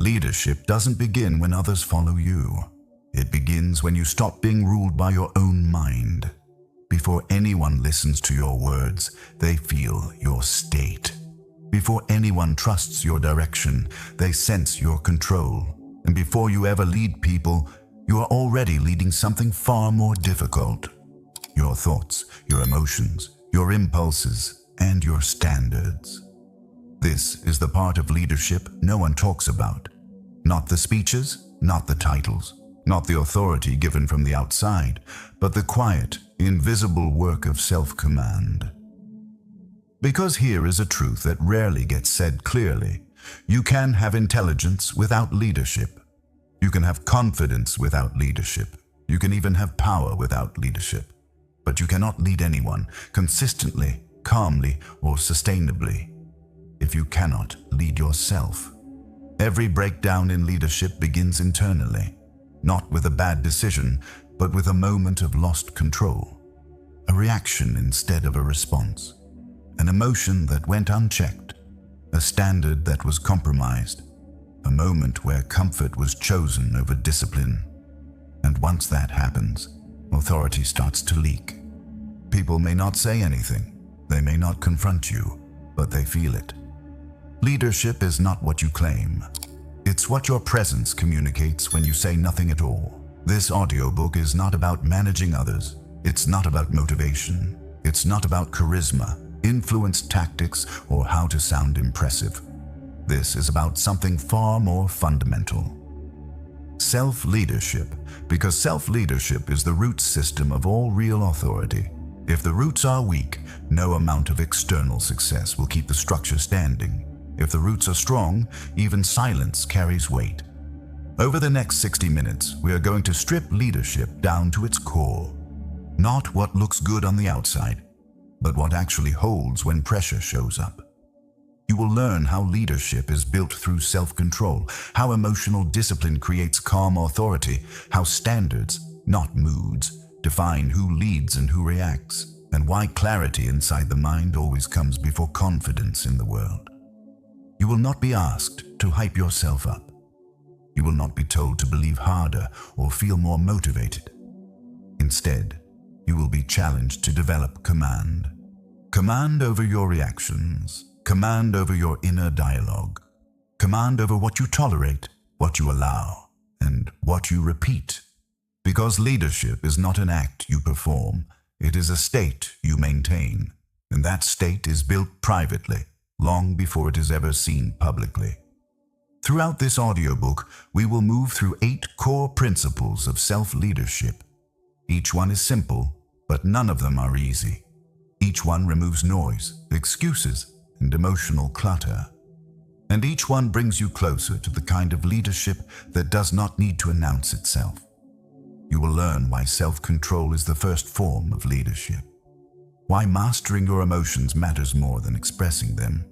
Leadership doesn't begin when others follow you. It begins when you stop being ruled by your own mind. Before anyone listens to your words, they feel your state. Before anyone trusts your direction, they sense your control. And before you ever lead people, you are already leading something far more difficult. Your thoughts, your emotions, your impulses, and your standards. This is the part of leadership no one talks about. Not the speeches, not the titles, not the authority given from the outside, but the quiet, invisible work of self-command. Because here is a truth that rarely gets said clearly. You can have intelligence without leadership. You can have confidence without leadership. You can even have power without leadership. But you cannot lead anyone consistently, calmly, or sustainably if you cannot lead yourself. Every breakdown in leadership begins internally, not with a bad decision, but with a moment of lost control, a reaction instead of a response, an emotion that went unchecked, a standard that was compromised, a moment where comfort was chosen over discipline. And once that happens, authority starts to leak. People may not say anything, they may not confront you, but they feel it. Leadership is not what you claim. It's what your presence communicates when you say nothing at all. This audiobook is not about managing others. It's not about motivation. It's not about charisma, influence tactics, or how to sound impressive. This is about something far more fundamental. Self-leadership, because self-leadership is the root system of all real authority. If the roots are weak, no amount of external success will keep the structure standing. If the roots are strong, even silence carries weight. Over the next 60 minutes, we are going to strip leadership down to its core. Not what looks good on the outside, but what actually holds when pressure shows up. You will learn how leadership is built through self-control, how emotional discipline creates calm authority, how standards, not moods, define who leads and who reacts, and why clarity inside the mind always comes before confidence in the world. You will not be asked to hype yourself up. You will not be told to believe harder or feel more motivated. Instead, you will be challenged to develop command. Command over your reactions, command over your inner dialogue, command over what you tolerate, what you allow, and what you repeat. Because leadership is not an act you perform, it is a state you maintain, and that state is built privately, long before it is ever seen publicly. Throughout this audiobook, we will move through 8 core principles of self-leadership. Each one is simple, but none of them are easy. Each one removes noise, excuses, and emotional clutter. And each one brings you closer to the kind of leadership that does not need to announce itself. You will learn why self-control is the first form of leadership. Why mastering your emotions matters more than expressing them.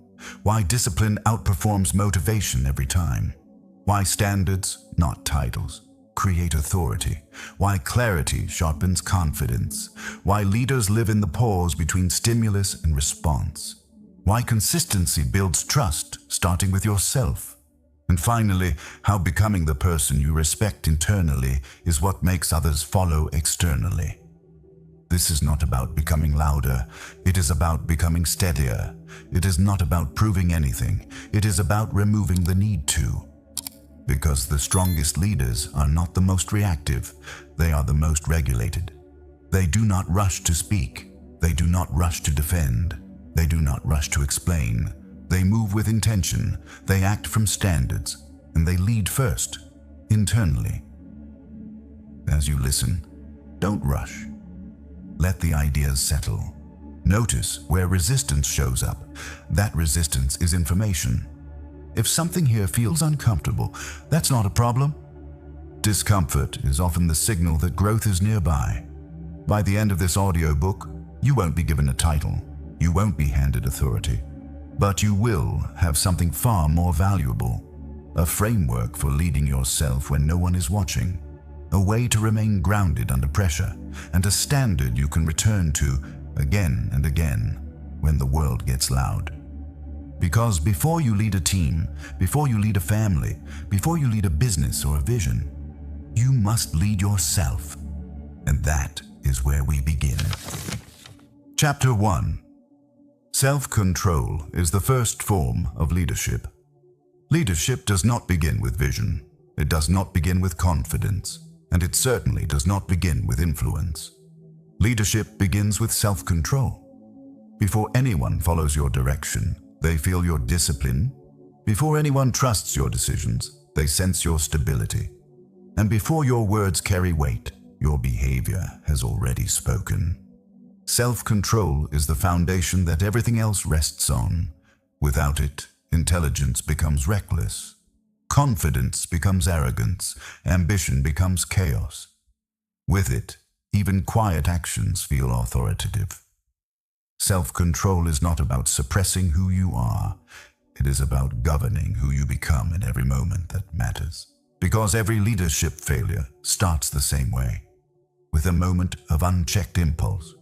Why discipline outperforms motivation every time. Why standards, not titles, create authority. Why clarity sharpens confidence. Why leaders live in the pause between stimulus and response. Why consistency builds trust, starting with yourself. And finally, how becoming the person you respect internally is what makes others follow externally. This is not about becoming louder. It is about becoming steadier. It is not about proving anything. It is about removing the need to. Because the strongest leaders are not the most reactive. They are the most regulated. They do not rush to speak. They do not rush to defend. They do not rush to explain. They move with intention. They act from standards. And they lead first, internally. As you listen, don't rush. Let the ideas settle. Notice where resistance shows up. That resistance is information. If something here feels uncomfortable, that's not a problem. Discomfort is often the signal that growth is nearby. By the end of this audiobook, you won't be given a title. You won't be handed authority. But you will have something far more valuable. A framework for leading yourself when no one is watching. A way to remain grounded under pressure, and a standard you can return to again and again when the world gets loud. Because before you lead a team, before you lead a family, before you lead a business or a vision, you must lead yourself. And that is where we begin. Chapter 1. Self-control is the first form of leadership. Leadership does not begin with vision. It does not begin with confidence. And it certainly does not begin with influence. Leadership begins with self-control. Before anyone follows your direction, they feel your discipline. Before anyone trusts your decisions, they sense your stability. And before your words carry weight, your behavior has already spoken. Self-control is the foundation that everything else rests on. Without it, intelligence becomes reckless. Confidence becomes arrogance. Ambition becomes chaos. With it, even quiet actions feel authoritative. Self-control is not about suppressing who you are. It is about governing who you become in every moment that matters. Because every leadership failure starts the same way, with a moment of unchecked impulse,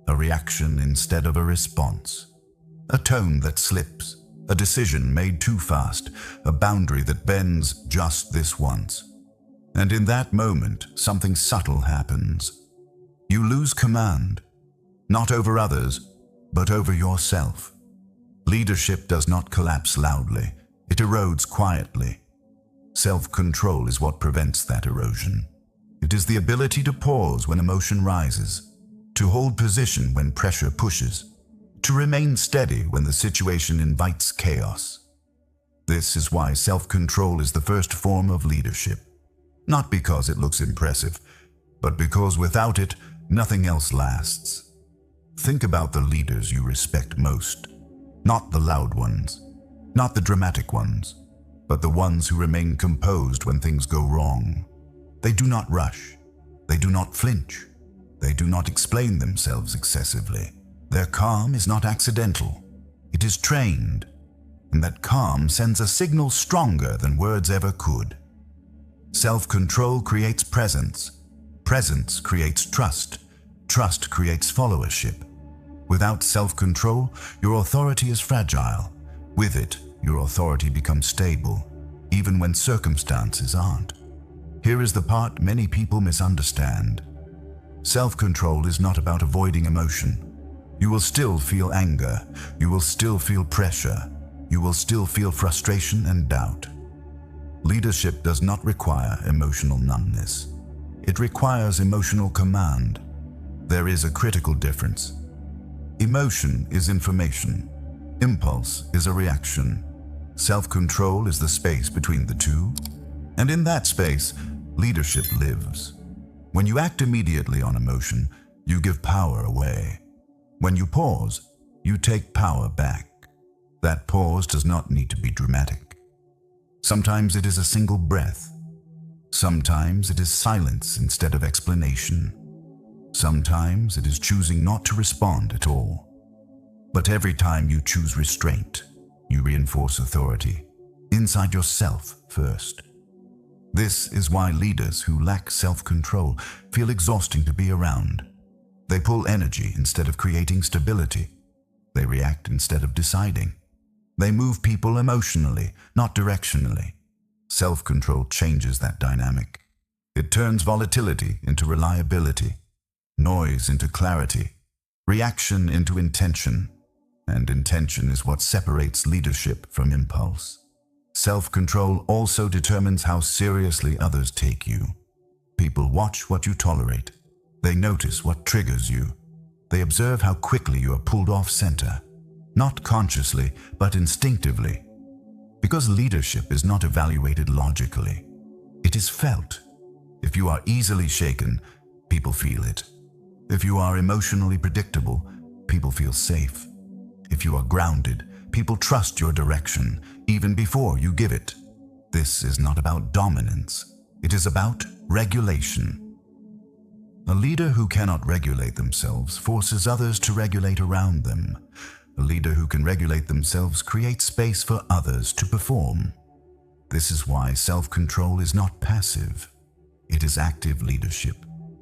a reaction instead of a response, a tone that slips, a decision made too fast, a boundary that bends just this once. And in that moment, something subtle happens. You lose command, not over others, but over yourself. Leadership does not collapse loudly. It erodes quietly. Self-control is what prevents that erosion. It is the ability to pause when emotion rises, to hold position when pressure pushes, to remain steady when the situation invites chaos. This is why self-control is the first form of leadership. Not because it looks impressive, but because without it, nothing else lasts. Think about the leaders you respect most. Not the loud ones, not the dramatic ones, but the ones who remain composed when things go wrong. They do not rush. They do not flinch. They do not explain themselves excessively. Their calm is not accidental. It is trained, and that calm sends a signal stronger than words ever could. Self-control creates presence. Presence creates trust. Trust creates followership. Without self-control, your authority is fragile. With it, your authority becomes stable, even when circumstances aren't. Here is the part many people misunderstand. Self-control is not about avoiding emotion. You will still feel anger. You will still feel pressure. You will still feel frustration and doubt. Leadership does not require emotional numbness. It requires emotional command. There is a critical difference. Emotion is information. Impulse is a reaction. Self-control is the space between the two. And in that space, leadership lives. When you act immediately on emotion, you give power away. When you pause, you take power back. That pause does not need to be dramatic. Sometimes it is a single breath. Sometimes it is silence instead of explanation. Sometimes it is choosing not to respond at all. But every time you choose restraint, you reinforce authority, inside yourself first. This is why leaders who lack self-control feel exhausting to be around. They pull energy instead of creating stability. They react instead of deciding. They move people emotionally, not directionally. Self-control changes that dynamic. It turns volatility into reliability, noise into clarity, reaction into intention, and intention is what separates leadership from impulse. Self-control also determines how seriously others take you. People watch what you tolerate. They notice what triggers you. They observe how quickly you are pulled off center, not consciously, but instinctively. Because leadership is not evaluated logically. It is felt. If you are easily shaken, people feel it. If you are emotionally predictable, people feel safe. If you are grounded, people trust your direction, even before you give it. This is not about dominance. It is about regulation. A leader who cannot regulate themselves forces others to regulate around them. A leader who can regulate themselves creates space for others to perform. This is why self-control is not passive. It is active leadership.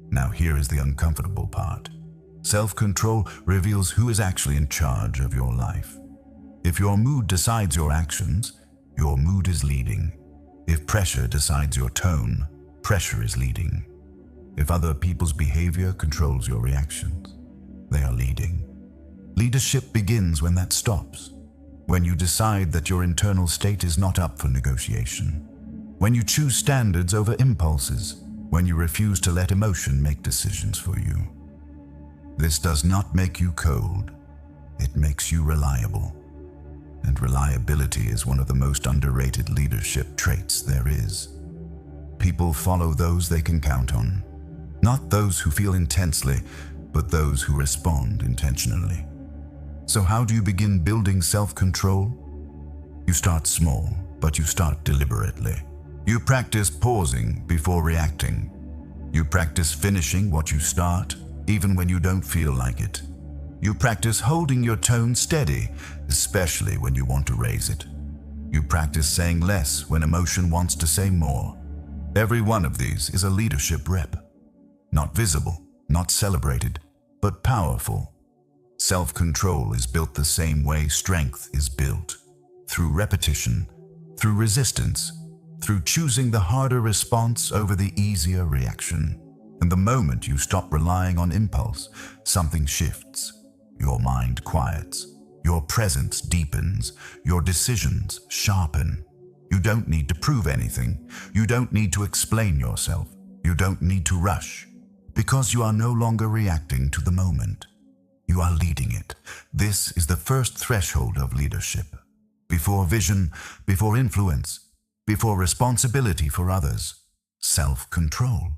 Now here is the uncomfortable part. Self-control reveals who is actually in charge of your life. If your mood decides your actions, your mood is leading. If pressure decides your tone, pressure is leading. If other people's behavior controls your reactions, they are leading. Leadership begins when that stops. When you decide that your internal state is not up for negotiation. When you choose standards over impulses. When you refuse to let emotion make decisions for you. This does not make you cold. It makes you reliable. And reliability is one of the most underrated leadership traits there is. People follow those they can count on. Not those who feel intensely, but those who respond intentionally. So how do you begin building self-control? You start small, but you start deliberately. You practice pausing before reacting. You practice finishing what you start, even when you don't feel like it. You practice holding your tone steady, especially when you want to raise it. You practice saying less when emotion wants to say more. Every one of these is a leadership rep. Not visible, not celebrated, but powerful. Self-control is built the same way strength is built. Through repetition, through resistance, through choosing the harder response over the easier reaction. And the moment you stop relying on impulse, something shifts. Your mind quiets. Your presence deepens. Your decisions sharpen. You don't need to prove anything. You don't need to explain yourself. You don't need to rush. Because you are no longer reacting to the moment. You are leading it. This is the first threshold of leadership. Before vision, before influence, before responsibility for others, self-control.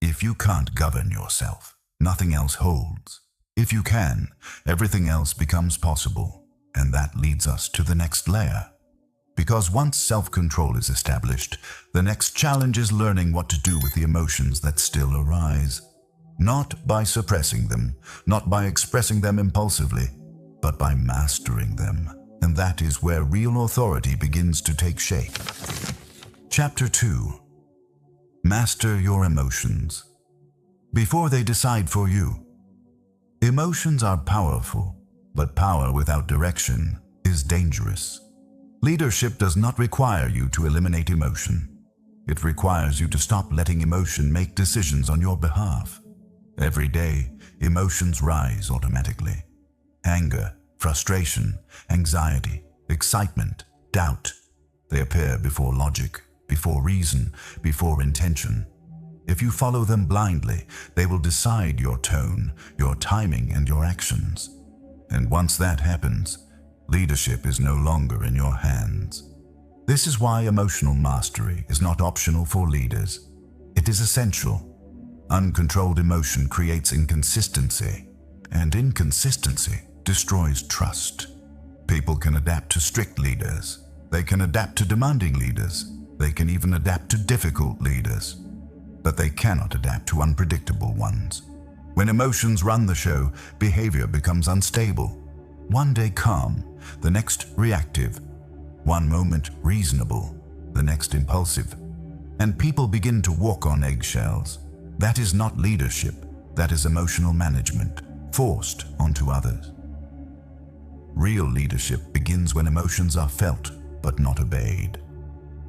If you can't govern yourself, nothing else holds. If you can, everything else becomes possible, and that leads us to the next layer. Because once self-control is established, the next challenge is learning what to do with the emotions that still arise. Not by suppressing them, not by expressing them impulsively, but by mastering them. And that is where real authority begins to take shape. Chapter 2. Master your emotions. Before they decide for you. Emotions are powerful, but power without direction is dangerous. Leadership does not require you to eliminate emotion. It requires you to stop letting emotion make decisions on your behalf. Every day, emotions rise automatically. Anger, frustration, anxiety, excitement, doubt. They appear before logic, before reason, before intention. If you follow them blindly, they will decide your tone, your timing, and your actions. And once that happens, leadership is no longer in your hands. This is why emotional mastery is not optional for leaders. It is essential. Uncontrolled emotion creates inconsistency, and inconsistency destroys trust. People can adapt to strict leaders. They can adapt to demanding leaders. They can even adapt to difficult leaders. But they cannot adapt to unpredictable ones. When emotions run the show, behavior becomes unstable. One day calm, the next reactive. One moment reasonable, the next impulsive. And people begin to walk on eggshells. That is not leadership. That is emotional management, forced onto others. Real leadership begins when emotions are felt, but not obeyed.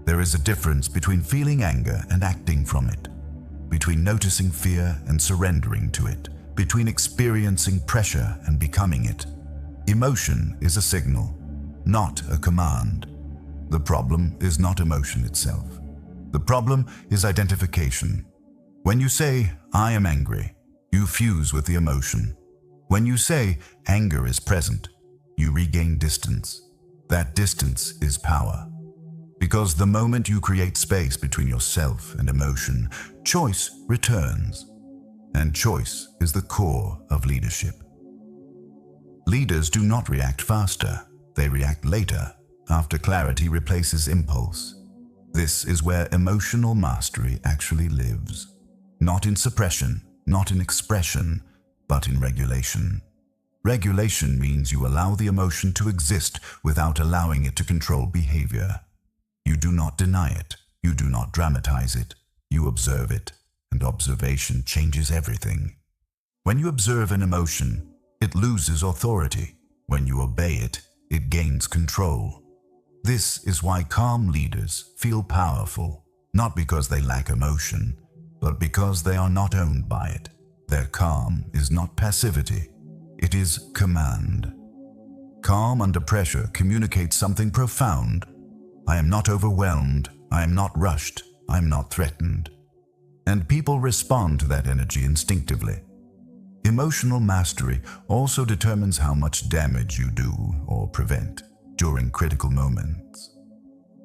There is a difference between feeling anger and acting from it, between noticing fear and surrendering to it, between experiencing pressure and becoming it. Emotion is a signal, not a command. The problem is not emotion itself. The problem is identification. When you say, "I am angry," you fuse with the emotion. When you say, "Anger is present," you regain distance. That distance is power. Because the moment you create space between yourself and emotion, choice returns. And choice is the core of leadership. Leaders do not react faster. They react later, after clarity replaces impulse. This is where emotional mastery actually lives. Not in suppression, not in expression, but in regulation. Regulation means you allow the emotion to exist without allowing it to control behavior. You do not deny it. You do not dramatize it. You observe it, and observation changes everything. When you observe an emotion, it loses authority. When you obey it, it gains control. This is why calm leaders feel powerful, not because they lack emotion, but because they are not owned by it. Their calm is not passivity, it is command. Calm under pressure communicates something profound. I am not overwhelmed, I am not rushed, I am not threatened. And people respond to that energy instinctively. Emotional mastery also determines how much damage you do or prevent during critical moments.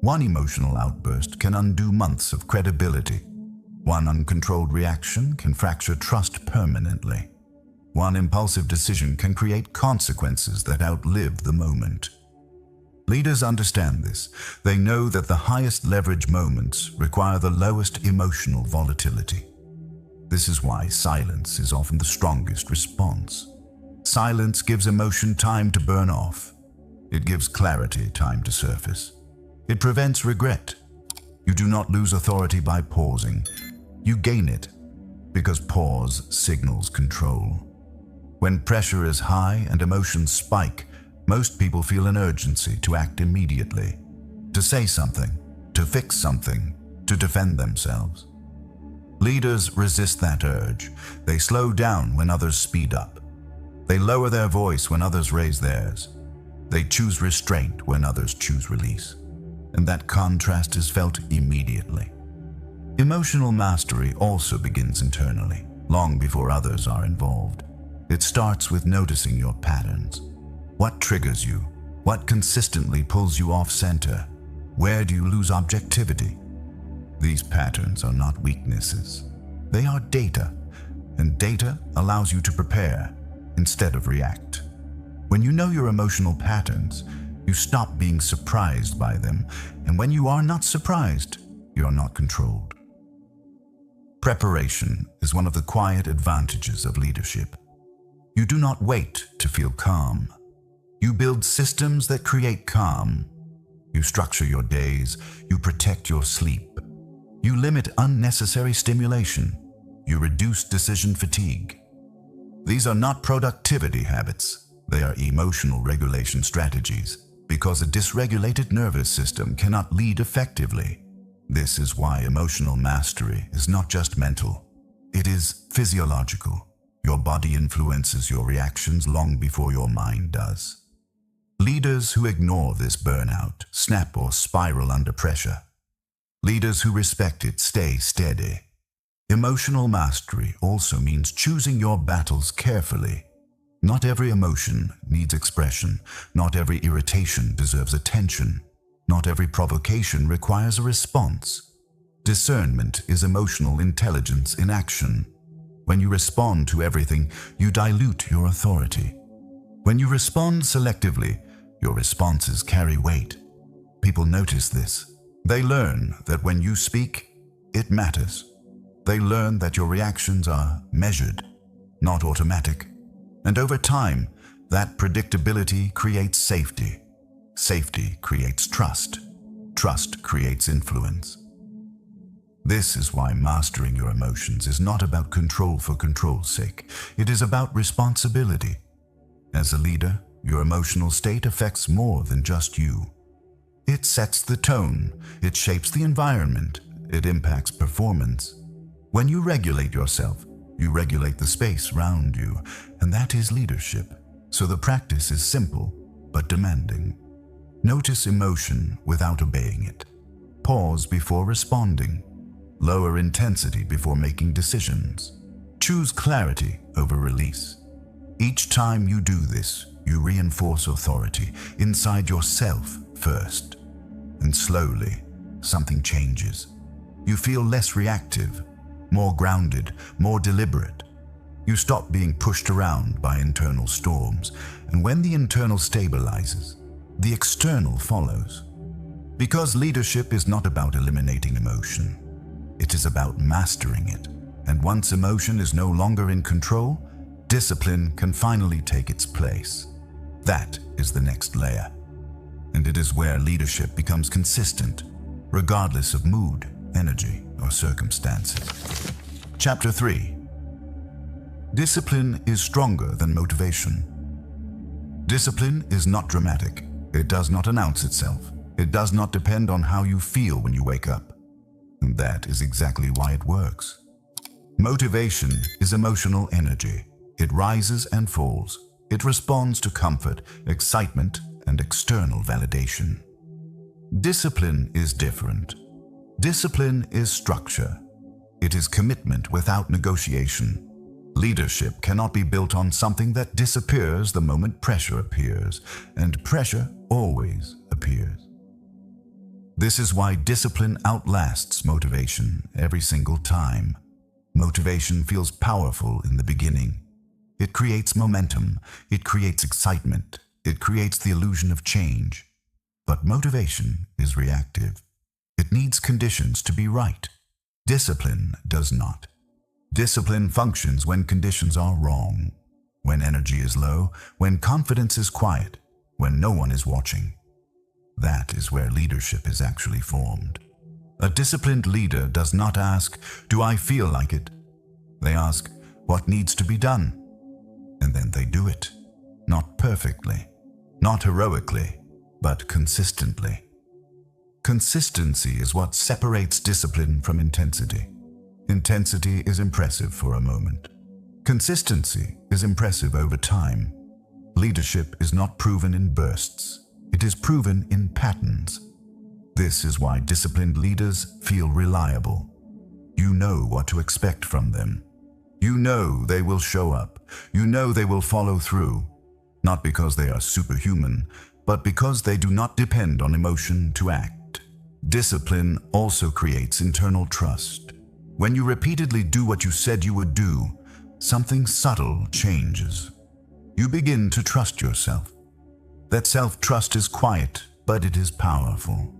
One emotional outburst can undo months of credibility. One uncontrolled reaction can fracture trust permanently. One impulsive decision can create consequences that outlive the moment. Leaders understand this. They know that the highest leverage moments require the lowest emotional volatility. This is why silence is often the strongest response. Silence gives emotion time to burn off. It gives clarity time to surface. It prevents regret. You do not lose authority by pausing. You gain it because pause signals control. When pressure is high and emotions spike, most people feel an urgency to act immediately, to say something, to fix something, to defend themselves. Leaders resist that urge. They slow down when others speed up. They lower their voice when others raise theirs. They choose restraint when others choose release. And that contrast is felt immediately. Emotional mastery also begins internally, long before others are involved. It starts with noticing your patterns. What triggers you? What consistently pulls you off center? Where do you lose objectivity? These patterns are not weaknesses. They are data, and data allows you to prepare instead of react. When you know your emotional patterns, you stop being surprised by them, and when you are not surprised, you are not controlled. Preparation is one of the quiet advantages of leadership. You do not wait to feel calm. You build systems that create calm. You structure your days. You protect your sleep. You limit unnecessary stimulation. You reduce decision fatigue. These are not productivity habits. They are emotional regulation strategies, because a dysregulated nervous system cannot lead effectively. This is why emotional mastery is not just mental. It is physiological. Your body influences your reactions long before your mind does. Leaders who ignore this burnout snap or spiral under pressure. Leaders who respect it stay steady. Emotional mastery also means choosing your battles carefully. Not every emotion needs expression. Not every irritation deserves attention. Not every provocation requires a response. Discernment is emotional intelligence in action. When you respond to everything, you dilute your authority. When you respond selectively, your responses carry weight. People notice this. They learn that when you speak, it matters. They learn that your reactions are measured, not automatic. And over time, that predictability creates safety. Safety creates trust. Trust creates influence. This is why mastering your emotions is not about control for control's sake. It is about responsibility. As a leader, your emotional state affects more than just you. It sets the tone, it shapes the environment, it impacts performance. When you regulate yourself, you regulate the space around you, and that is leadership. So the practice is simple, but demanding. Notice emotion without obeying it. Pause before responding. Lower intensity before making decisions. Choose clarity over release. Each time you do this, you reinforce authority inside yourself first. And slowly, something changes. You feel less reactive, more grounded, more deliberate. You stop being pushed around by internal storms, and when the internal stabilizes, the external follows. Because leadership is not about eliminating emotion. It is about mastering it. And once emotion is no longer in control, discipline can finally take its place. That is the next layer. And it is where leadership becomes consistent, regardless of mood, energy, or circumstances. Chapter 3. Discipline is stronger than motivation. Discipline is not dramatic. It does not announce itself. It does not depend on how you feel when you wake up. And that is exactly why it works. Motivation is emotional energy. It rises and falls. It responds to comfort, excitement, and external validation. Discipline is different. Discipline is structure. It is commitment without negotiation. Leadership cannot be built on something that disappears the moment pressure appears, and pressure always appears. This is why discipline outlasts motivation every single time. Motivation feels powerful in the beginning. It creates momentum. It creates excitement. It creates the illusion of change. But motivation is reactive. It needs conditions to be right. Discipline does not. Discipline functions when conditions are wrong, when energy is low, when confidence is quiet, when no one is watching. That is where leadership is actually formed. A disciplined leader does not ask, "Do I feel like it?" They ask, "What needs to be done?" And then they do it. Not perfectly, not heroically, but consistently. Consistency is what separates discipline from intensity. Intensity is impressive for a moment. Consistency is impressive over time. Leadership is not proven in bursts. It is proven in patterns. This is why disciplined leaders feel reliable. You know what to expect from them. You know they will show up. You know they will follow through, not because they are superhuman, but because they do not depend on emotion to act. Discipline also creates internal trust. When you repeatedly do what you said you would do, something subtle changes. You begin to trust yourself. That self-trust is quiet, but it is powerful.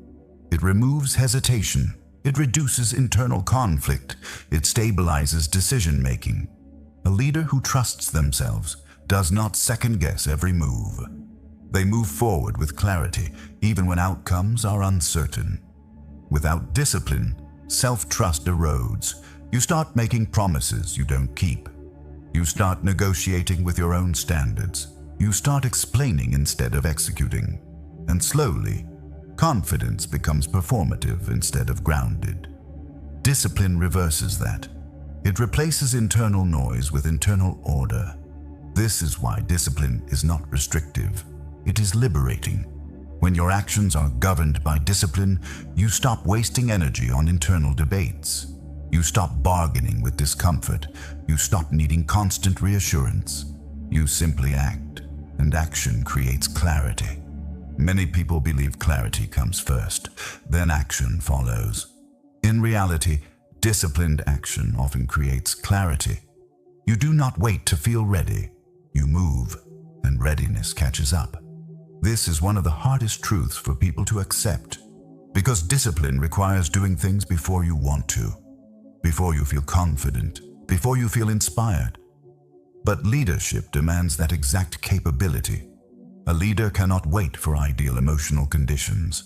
It removes hesitation. It reduces internal conflict. It stabilizes decision-making. A leader who trusts themselves does not second-guess every move. They move forward with clarity, even when outcomes are uncertain. Without discipline, self-trust erodes. You start making promises you don't keep. You start negotiating with your own standards. You start explaining instead of executing. And slowly, confidence becomes performative instead of grounded. Discipline reverses that. It replaces internal noise with internal order. This is why discipline is not restrictive. It is liberating. When your actions are governed by discipline, you stop wasting energy on internal debates. You stop bargaining with discomfort. You stop needing constant reassurance. You simply act, and action creates clarity. Many people believe clarity comes first, then action follows. In reality, disciplined action often creates clarity. You do not wait to feel ready. You move, and readiness catches up. This is one of the hardest truths for people to accept, because discipline requires doing things before you want to, before you feel confident, before you feel inspired. But leadership demands that exact capability. A leader cannot wait for ideal emotional conditions.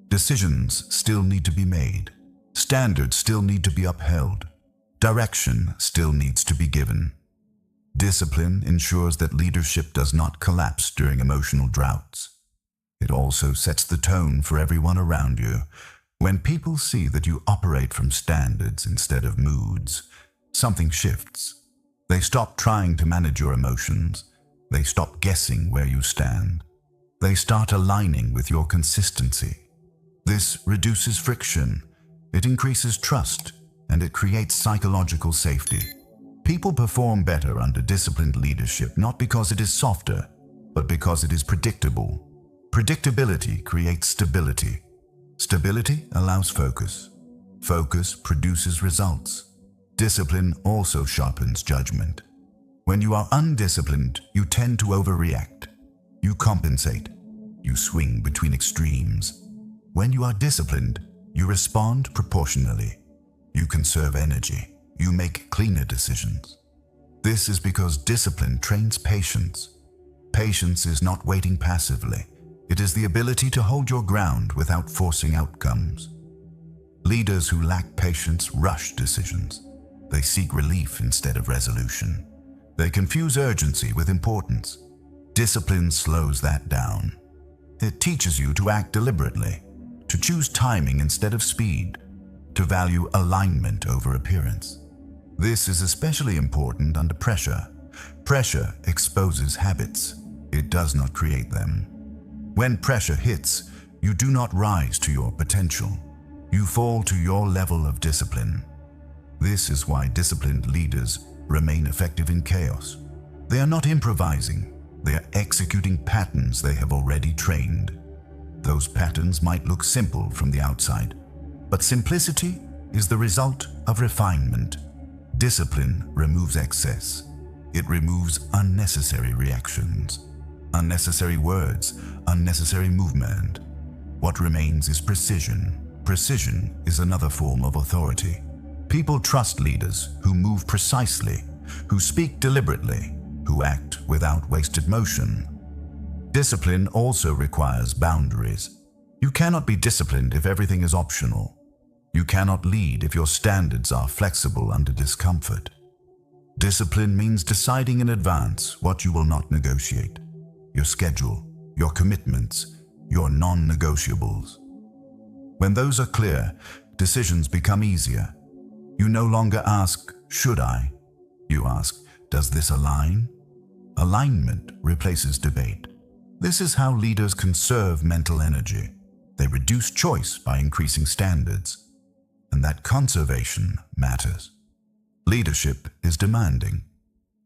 Decisions still need to be made. Standards still need to be upheld. Direction still needs to be given. Discipline ensures that leadership does not collapse during emotional droughts. It also sets the tone for everyone around you. When people see that you operate from standards instead of moods, something shifts. They stop trying to manage your emotions. They stop guessing where you stand. They start aligning with your consistency. This reduces friction. It increases trust, and it creates psychological safety. People perform better under disciplined leadership not because it is softer, but because it is predictable. Predictability creates stability. Stability allows focus. Focus produces results. Discipline also sharpens judgment. When you are undisciplined, you tend to overreact. You compensate. You swing between extremes. When you are disciplined, you respond proportionally. You conserve energy. You make cleaner decisions. This is because discipline trains patience. Patience is not waiting passively. It is the ability to hold your ground without forcing outcomes. Leaders who lack patience rush decisions. They seek relief instead of resolution. They confuse urgency with importance. Discipline slows that down. It teaches you to act deliberately, to choose timing instead of speed, to value alignment over appearance. This is especially important under pressure. Pressure exposes habits. It does not create them. When pressure hits, you do not rise to your potential. You fall to your level of discipline. This is why disciplined leaders remain effective in chaos. They are not improvising. They are executing patterns they have already trained. Those patterns might look simple from the outside, but simplicity is the result of refinement. Discipline removes excess. It removes unnecessary reactions, unnecessary words, unnecessary movement. What remains is precision. Precision is another form of authority. People trust leaders who move precisely, who speak deliberately, who act without wasted motion. Discipline also requires boundaries. You cannot be disciplined if everything is optional. You cannot lead if your standards are flexible under discomfort. Discipline means deciding in advance what you will not negotiate. Your schedule, your commitments, your non-negotiables. When those are clear, decisions become easier. You no longer ask, "Should I?" You ask, "Does this align?" Alignment replaces debate. This is how leaders conserve mental energy. They reduce choice by increasing standards. And that conservation matters. Leadership is demanding.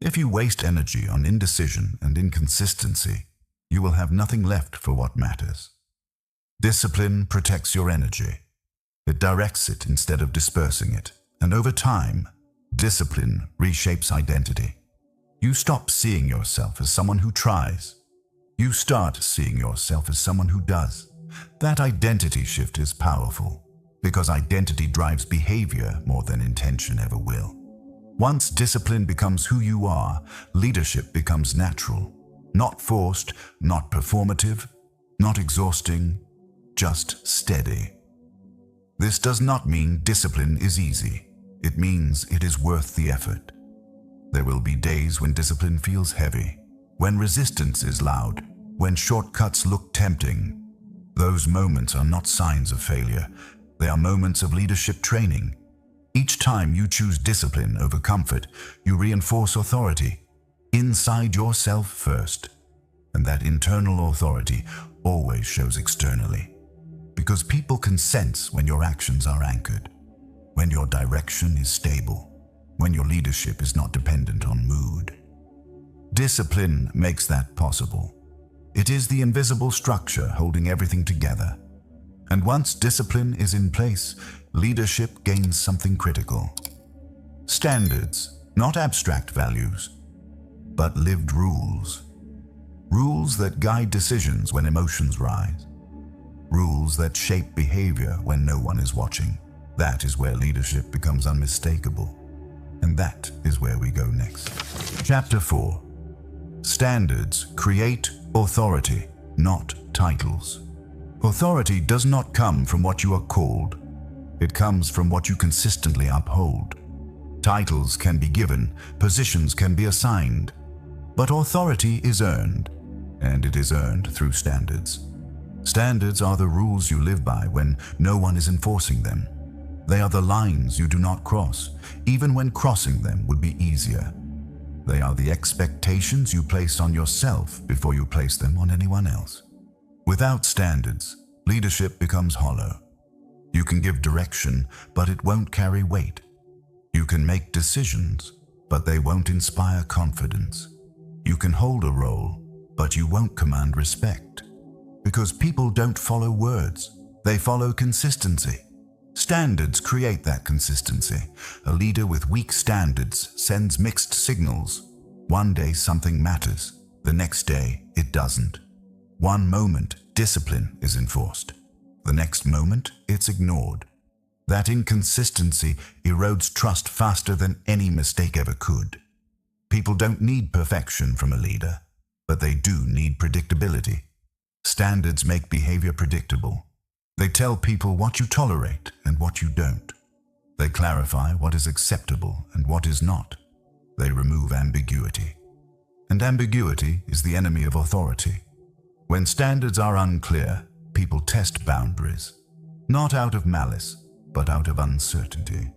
If you waste energy on indecision and inconsistency, you will have nothing left for what matters. Discipline protects your energy. It directs it instead of dispersing it. And over time, discipline reshapes identity. You stop seeing yourself as someone who tries. You start seeing yourself as someone who does. That identity shift is powerful, because identity drives behavior more than intention ever will. Once discipline becomes who you are, leadership becomes natural. Not forced, not performative, not exhausting, just steady. This does not mean discipline is easy. It means it is worth the effort. There will be days when discipline feels heavy, when resistance is loud, when shortcuts look tempting. Those moments are not signs of failure. They are moments of leadership training. Each time you choose discipline over comfort, you reinforce authority inside yourself first. And that internal authority always shows externally. Because people can sense when your actions are anchored, when your direction is stable, when your leadership is not dependent on mood. Discipline makes that possible. It is the invisible structure holding everything together. And once discipline is in place, leadership gains something critical. Standards, not abstract values, but lived rules. Rules that guide decisions when emotions rise. Rules that shape behavior when no one is watching. That is where leadership becomes unmistakable. And that is where we go next. Chapter 4. Standards create authority, not titles. Authority does not come from what you are called. It comes from what you consistently uphold. Titles can be given, positions can be assigned, but authority is earned, and it is earned through standards. Standards are the rules you live by when no one is enforcing them. They are the lines you do not cross, even when crossing them would be easier. They are the expectations you place on yourself before you place them on anyone else. Without standards, leadership becomes hollow. You can give direction, but it won't carry weight. You can make decisions, but they won't inspire confidence. You can hold a role, but you won't command respect. Because people don't follow words, they follow consistency. Standards create that consistency. A leader with weak standards sends mixed signals. One day something matters, the next day it doesn't. One moment, discipline is enforced. The next moment, it's ignored. That inconsistency erodes trust faster than any mistake ever could. People don't need perfection from a leader, but they do need predictability. Standards make behavior predictable. They tell people what you tolerate and what you don't. They clarify what is acceptable and what is not. They remove ambiguity. And ambiguity is the enemy of authority. When standards are unclear, people test boundaries, not out of malice, but out of uncertainty.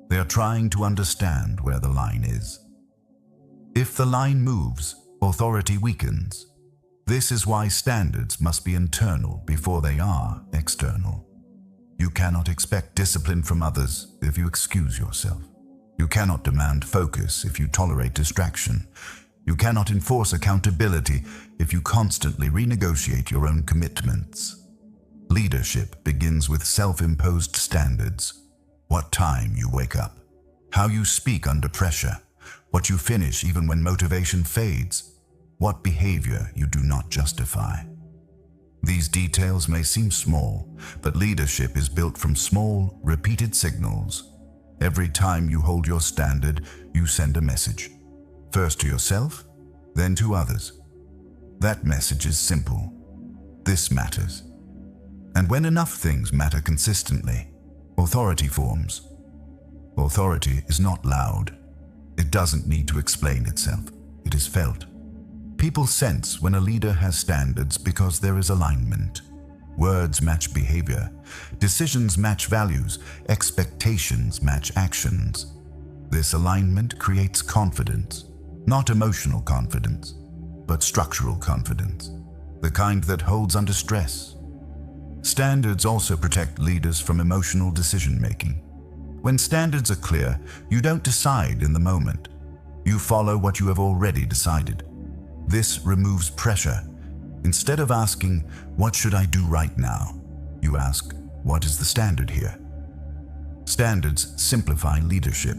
They are trying to understand where the line is. If the line moves, authority weakens. This is why standards must be internal before they are external. You cannot expect discipline from others if you excuse yourself. You cannot demand focus if you tolerate distraction. You cannot enforce accountability if you constantly renegotiate your own commitments. Leadership begins with self-imposed standards. What time you wake up, how you speak under pressure, what you finish even when motivation fades, what behavior you do not justify. These details may seem small, but leadership is built from small, repeated signals. Every time you hold your standard, you send a message. First to yourself, then to others. That message is simple. This matters. And when enough things matter consistently, authority forms. Authority is not loud. It doesn't need to explain itself. It is felt. People sense when a leader has standards because there is alignment. Words match behavior. Decisions match values. Expectations match actions. This alignment creates confidence. Not emotional confidence, but structural confidence, the kind that holds under stress. Standards also protect leaders from emotional decision-making. When standards are clear, you don't decide in the moment. You follow what you have already decided. This removes pressure. Instead of asking, "What should I do right now?" you ask, "What is the standard here?" Standards simplify leadership.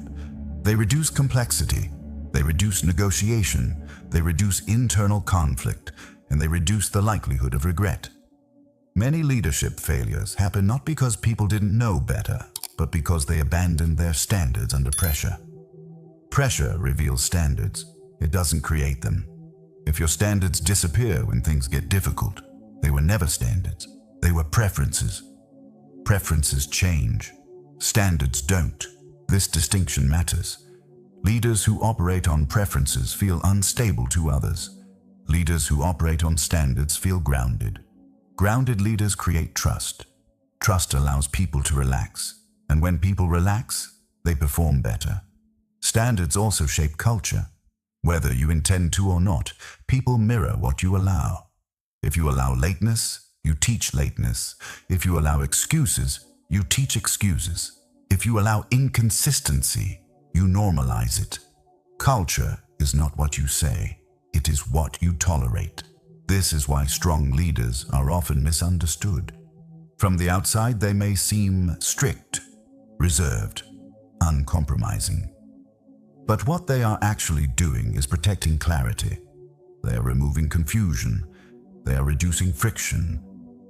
They reduce complexity. They reduce negotiation, they reduce internal conflict, and they reduce the likelihood of regret. Many leadership failures happen not because people didn't know better, but because they abandoned their standards under pressure. Pressure reveals standards. It doesn't create them. If your standards disappear when things get difficult, they were never standards. They were preferences. Preferences change. Standards don't. This distinction matters. Leaders who operate on preferences feel unstable to others. Leaders who operate on standards feel grounded. Grounded leaders create trust. Trust allows people to relax. And when people relax, they perform better. Standards also shape culture. Whether you intend to or not, people mirror what you allow. If you allow lateness, you teach lateness. If you allow excuses, you teach excuses. If you allow inconsistency, you normalize it. Culture is not what you say, it is what you tolerate. This is why strong leaders are often misunderstood. From the outside, they may seem strict, reserved, uncompromising. But what they are actually doing is protecting clarity. They are removing confusion. They are reducing friction.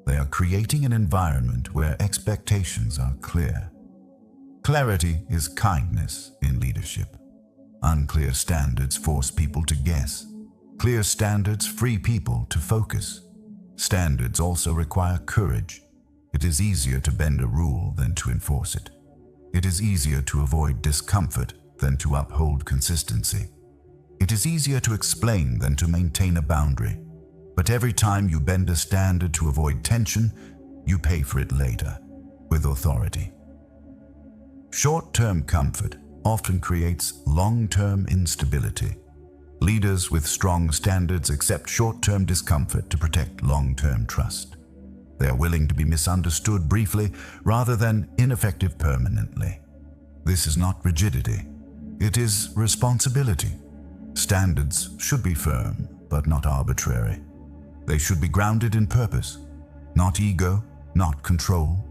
They are creating an environment where expectations are clear. Clarity is kindness in leadership. Unclear standards force people to guess. Clear standards free people to focus. Standards also require courage. It is easier to bend a rule than to enforce it. It is easier to avoid discomfort than to uphold consistency. It is easier to explain than to maintain a boundary. But every time you bend a standard to avoid tension, you pay for it later, with authority. Short-term comfort often creates long-term instability. Leaders with strong standards accept short-term discomfort to protect long-term trust. They are willing to be misunderstood briefly rather than ineffective permanently. This is not rigidity. It is responsibility. Standards should be firm, but not arbitrary. They should be grounded in purpose, not ego, not control,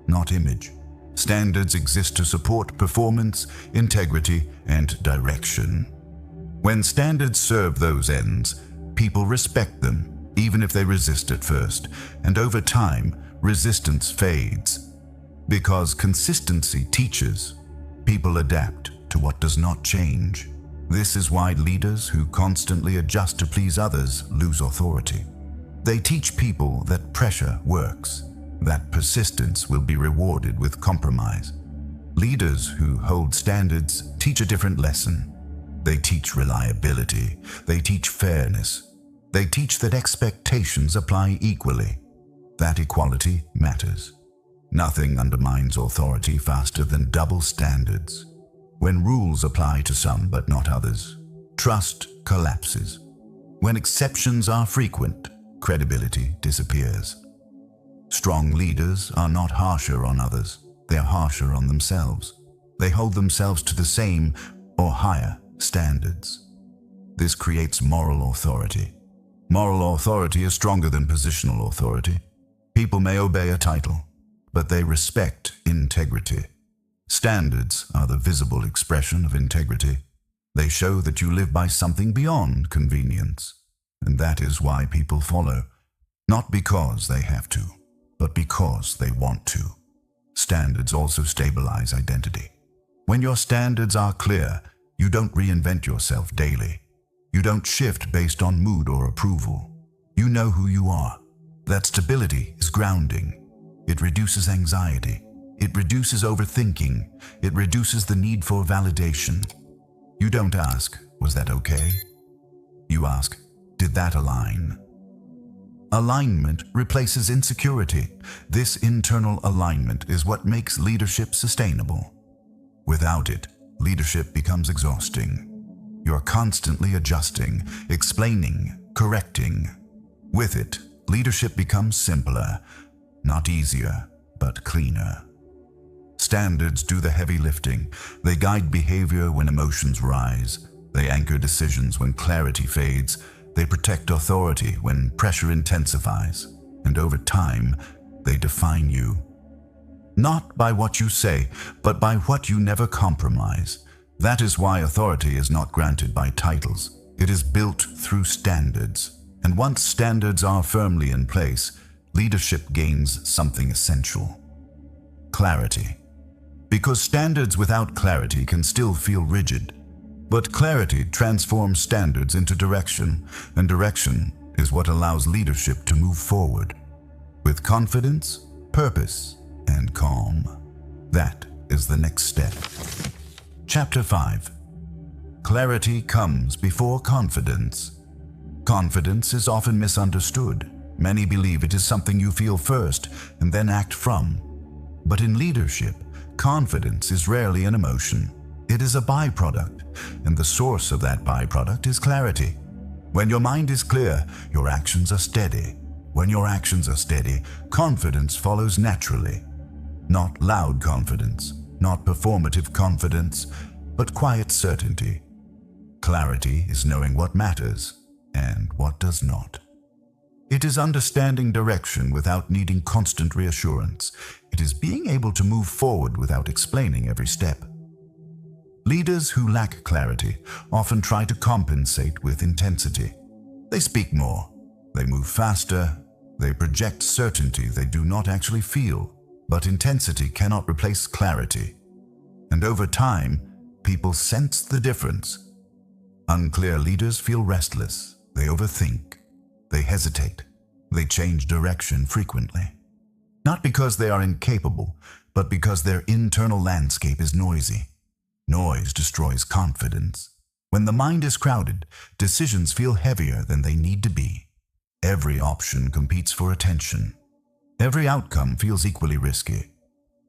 not image. Standards exist to support performance, integrity, and direction. When standards serve those ends, people respect them, even if they resist at first, and over time, resistance fades. Because consistency teaches, people adapt to what does not change. This is why leaders who constantly adjust to please others lose authority. They teach people that pressure works, that persistence will be rewarded with compromise. Leaders who hold standards teach a different lesson. They teach reliability. They teach fairness. They teach that expectations apply equally. That equality matters. Nothing undermines authority faster than double standards. When rules apply to some but not others, trust collapses. When exceptions are frequent, credibility disappears. Strong leaders are not harsher on others, they are harsher on themselves. They hold themselves to the same or higher standards. This creates moral authority. Moral authority is stronger than positional authority. People may obey a title, but they respect integrity. Standards are the visible expression of integrity. They show that you live by something beyond convenience, and that is why people follow, not because they have to, but because they want to. Standards also stabilize identity. When your standards are clear, you don't reinvent yourself daily. You don't shift based on mood or approval. You know who you are. That stability is grounding. It reduces anxiety. It reduces overthinking. It reduces the need for validation. You don't ask, was that okay? You ask, did that align? Alignment replaces insecurity. This internal alignment is what makes leadership sustainable. Without it, leadership becomes exhausting. You're constantly adjusting, explaining, correcting. With it, leadership becomes simpler, not easier, but cleaner. Standards do the heavy lifting. They guide behavior when emotions rise. They anchor decisions when clarity fades. They protect authority when pressure intensifies. And over time, they define you. Not by what you say, but by what you never compromise. That is why authority is not granted by titles. It is built through standards. And once standards are firmly in place, leadership gains something essential: clarity. Because standards without clarity can still feel rigid. But clarity transforms standards into direction, and direction is what allows leadership to move forward with confidence, purpose, and calm. That is the next step. Chapter 5. Clarity comes before confidence. Confidence is often misunderstood. Many believe it is something you feel first and then act from. But in leadership, confidence is rarely an emotion. It is a byproduct, and the source of that byproduct is clarity. When your mind is clear, your actions are steady. When your actions are steady, confidence follows naturally. Not loud confidence, not performative confidence, but quiet certainty. Clarity is knowing what matters and what does not. It is understanding direction without needing constant reassurance. It is being able to move forward without explaining every step. Leaders who lack clarity often try to compensate with intensity. They speak more, they move faster, they project certainty they do not actually feel. But intensity cannot replace clarity. And over time, people sense the difference. Unclear leaders feel restless. They overthink. They hesitate. They change direction frequently. Not because they are incapable, but because their internal landscape is noisy. Noise destroys confidence. When the mind is crowded, decisions feel heavier than they need to be. Every option competes for attention. Every outcome feels equally risky.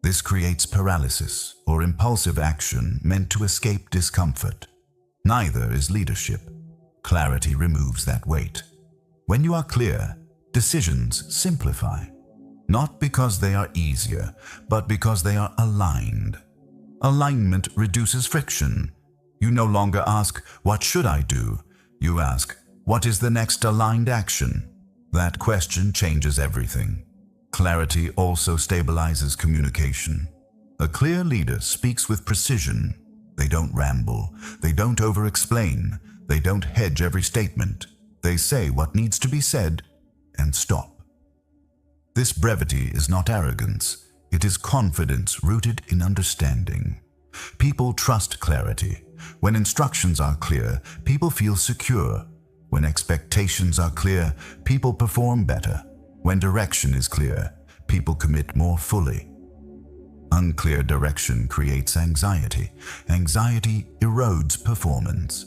This creates paralysis or impulsive action meant to escape discomfort. Neither is leadership. Clarity removes that weight. When you are clear, decisions simplify. Not because they are easier, but because they are aligned. Alignment reduces friction. You no longer ask, "What should I do?" You ask, "What is the next aligned action?" That question changes everything. Clarity also stabilizes communication. A clear leader speaks with precision. They don't ramble. They don't over-explain. They don't hedge every statement. They say what needs to be said and stop. This brevity is not arrogance. It is confidence rooted in understanding. People trust clarity. When instructions are clear, people feel secure. When expectations are clear, people perform better. When direction is clear, people commit more fully. Unclear direction creates anxiety. Anxiety erodes performance.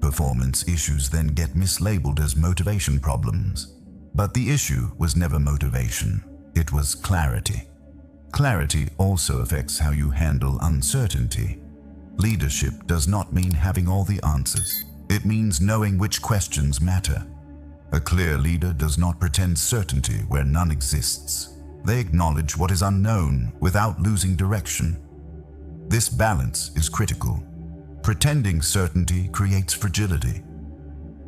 Performance issues then get mislabeled as motivation problems. But the issue was never motivation, it was clarity. Clarity also affects how you handle uncertainty. Leadership does not mean having all the answers. It means knowing which questions matter. A clear leader does not pretend certainty where none exists. They acknowledge what is unknown without losing direction. This balance is critical. Pretending certainty creates fragility.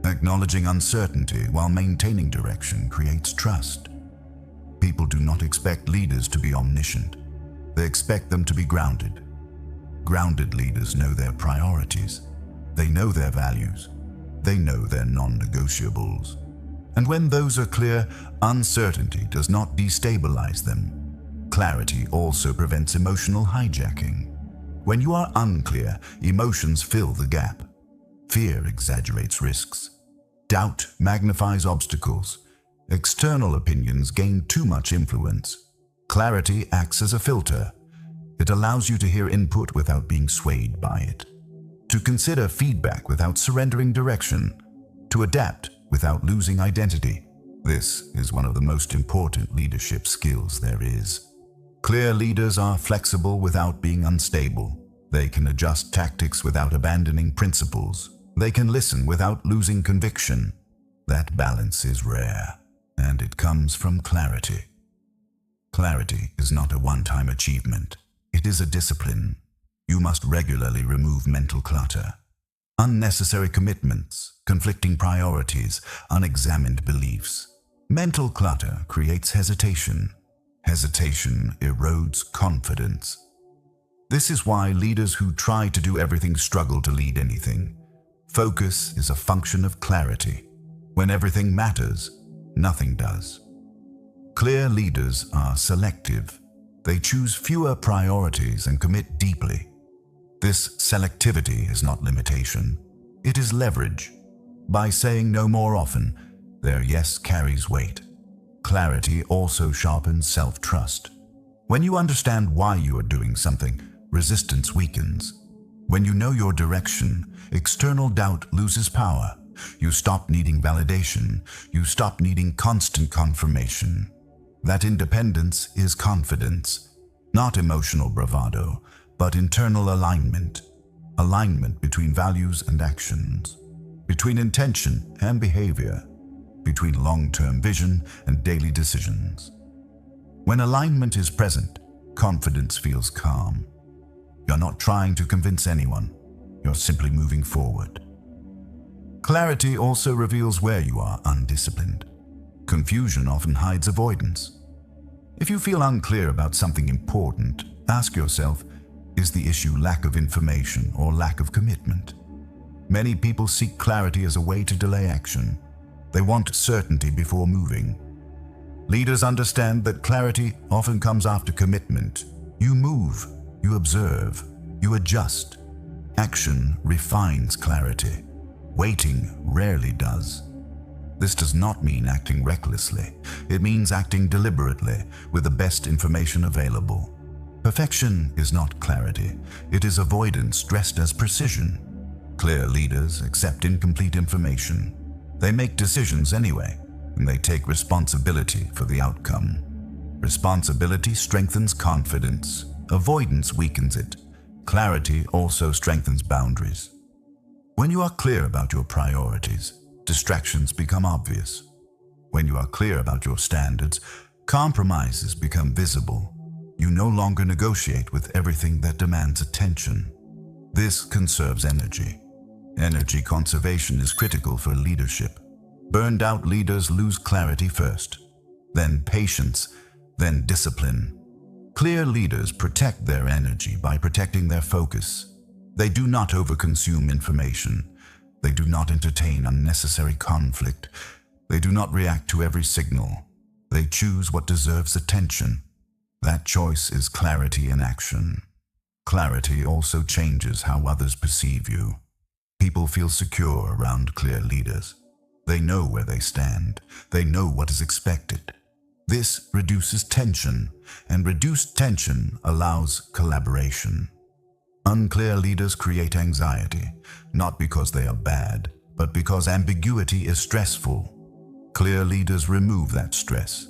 Acknowledging uncertainty while maintaining direction creates trust. People do not expect leaders to be omniscient. They expect them to be grounded. Grounded leaders know their priorities. They know their values. They know their non-negotiables. And when those are clear, uncertainty does not destabilize them. Clarity also prevents emotional hijacking. When you are unclear, emotions fill the gap. Fear exaggerates risks. Doubt magnifies obstacles. External opinions gain too much influence. Clarity acts as a filter. It allows you to hear input without being swayed by it, to consider feedback without surrendering direction, to adapt without losing identity. This is one of the most important leadership skills there is. Clear leaders are flexible without being unstable. They can adjust tactics without abandoning principles. They can listen without losing conviction. That balance is rare, and it comes from clarity. Clarity is not a one-time achievement. It is a discipline. You must regularly remove mental clutter. Unnecessary commitments, conflicting priorities, unexamined beliefs. Mental clutter creates hesitation. Hesitation erodes confidence. This is why leaders who try to do everything struggle to lead anything. Focus is a function of clarity. When everything matters, nothing does. Clear leaders are selective. They choose fewer priorities and commit deeply. This selectivity is not limitation. It is leverage. By saying no more often, their yes carries weight. Clarity also sharpens self-trust. When you understand why you are doing something, resistance weakens. When you know your direction, external doubt loses power. You stop needing validation. You stop needing constant confirmation. That independence is confidence, not emotional bravado, but internal alignment. Alignment between values and actions, between intention and behavior, between long-term vision and daily decisions. When alignment is present, confidence feels calm. You're not trying to convince anyone. You're simply moving forward. Clarity also reveals where you are undisciplined. Confusion often hides avoidance. If you feel unclear about something important, ask yourself, is the issue lack of information or lack of commitment? Many people seek clarity as a way to delay action. They want certainty before moving. Leaders understand that clarity often comes after commitment. You move, you observe, you adjust. Action refines clarity. Waiting rarely does. This does not mean acting recklessly. It means acting deliberately with the best information available. Perfection is not clarity. It is avoidance dressed as precision. Clear leaders accept incomplete information. They make decisions anyway, and they take responsibility for the outcome. Responsibility strengthens confidence. Avoidance weakens it. Clarity also strengthens boundaries. When you are clear about your priorities, distractions become obvious. When you are clear about your standards, compromises become visible. You no longer negotiate with everything that demands attention. This conserves energy. Energy conservation is critical for leadership. Burned out leaders lose clarity first, then patience, then discipline. Clear leaders protect their energy by protecting their focus. They do not overconsume information. They do not entertain unnecessary conflict. They do not react to every signal. They choose what deserves attention. That choice is clarity in action. Clarity also changes how others perceive you. People feel secure around clear leaders. They know where they stand. They know what is expected. This reduces tension, and reduced tension allows collaboration. Unclear leaders create anxiety, not because they are bad, but because ambiguity is stressful. Clear leaders remove that stress.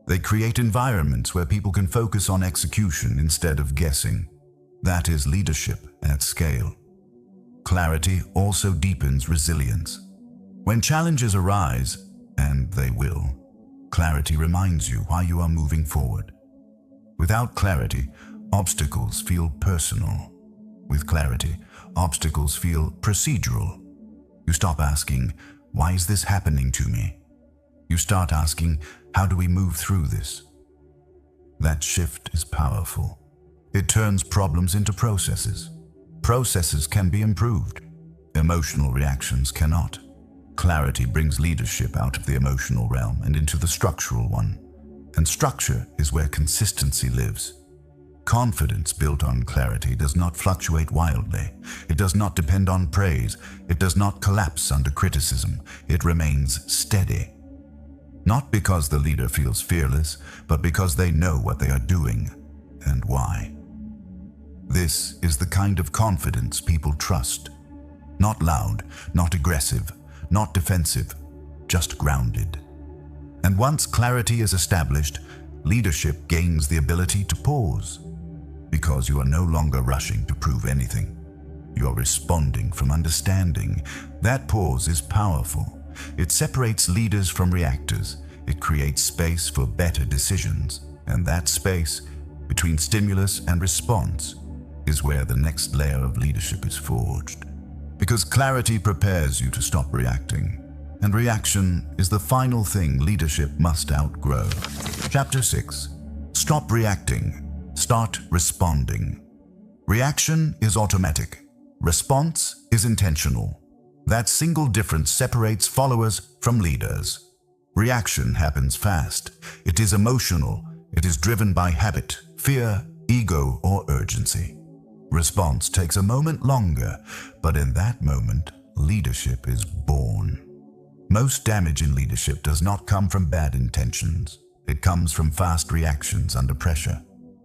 They create environments where people can focus on execution instead of guessing. That is leadership at scale. Clarity also deepens resilience. When challenges arise, and they will, clarity reminds you why you are moving forward. Without clarity, obstacles feel personal. With clarity, obstacles feel procedural. You stop asking, "Why is this happening to me?" You start asking, "How do we move through this?" That shift is powerful. It turns problems into processes. Processes can be improved. Emotional reactions cannot. Clarity brings leadership out of the emotional realm and into the structural one. And structure is where consistency lives. Confidence built on clarity does not fluctuate wildly. It does not depend on praise. It does not collapse under criticism. It remains steady. Not because the leader feels fearless, but because they know what they are doing and why. This is the kind of confidence people trust. Not loud, not aggressive, not defensive, just grounded. And once clarity is established, leadership gains the ability to pause. Because you are no longer rushing to prove anything. You are responding from understanding. That pause is powerful. It separates leaders from reactors. It creates space for better decisions. And that space, between stimulus and response, is where the next layer of leadership is forged. Because clarity prepares you to stop reacting. And reaction is the final thing leadership must outgrow. Chapter 6. Stop reacting. Start responding. Reaction is automatic. Response is intentional. That single difference separates followers from leaders. Reaction happens fast. It is emotional. It is driven by habit, fear, ego, or urgency. Response takes a moment longer, but in that moment, leadership is born. Most damage in leadership does not come from bad intentions. It comes from fast reactions under pressure.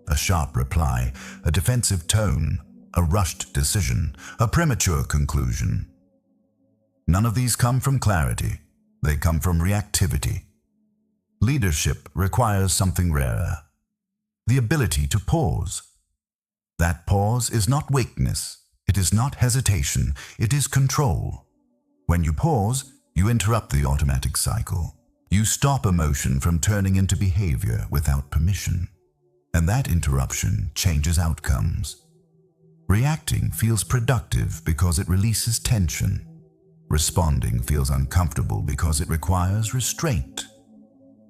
A sharp reply, a defensive tone, a rushed decision, a premature conclusion. None of these come from clarity. They come from reactivity. Leadership requires something rarer. The ability to pause. That pause is not weakness. It is not hesitation. It is control. When you pause, you interrupt the automatic cycle. You stop emotion from turning into behavior without permission. And that interruption changes outcomes. Reacting feels productive because it releases tension. Responding feels uncomfortable because it requires restraint.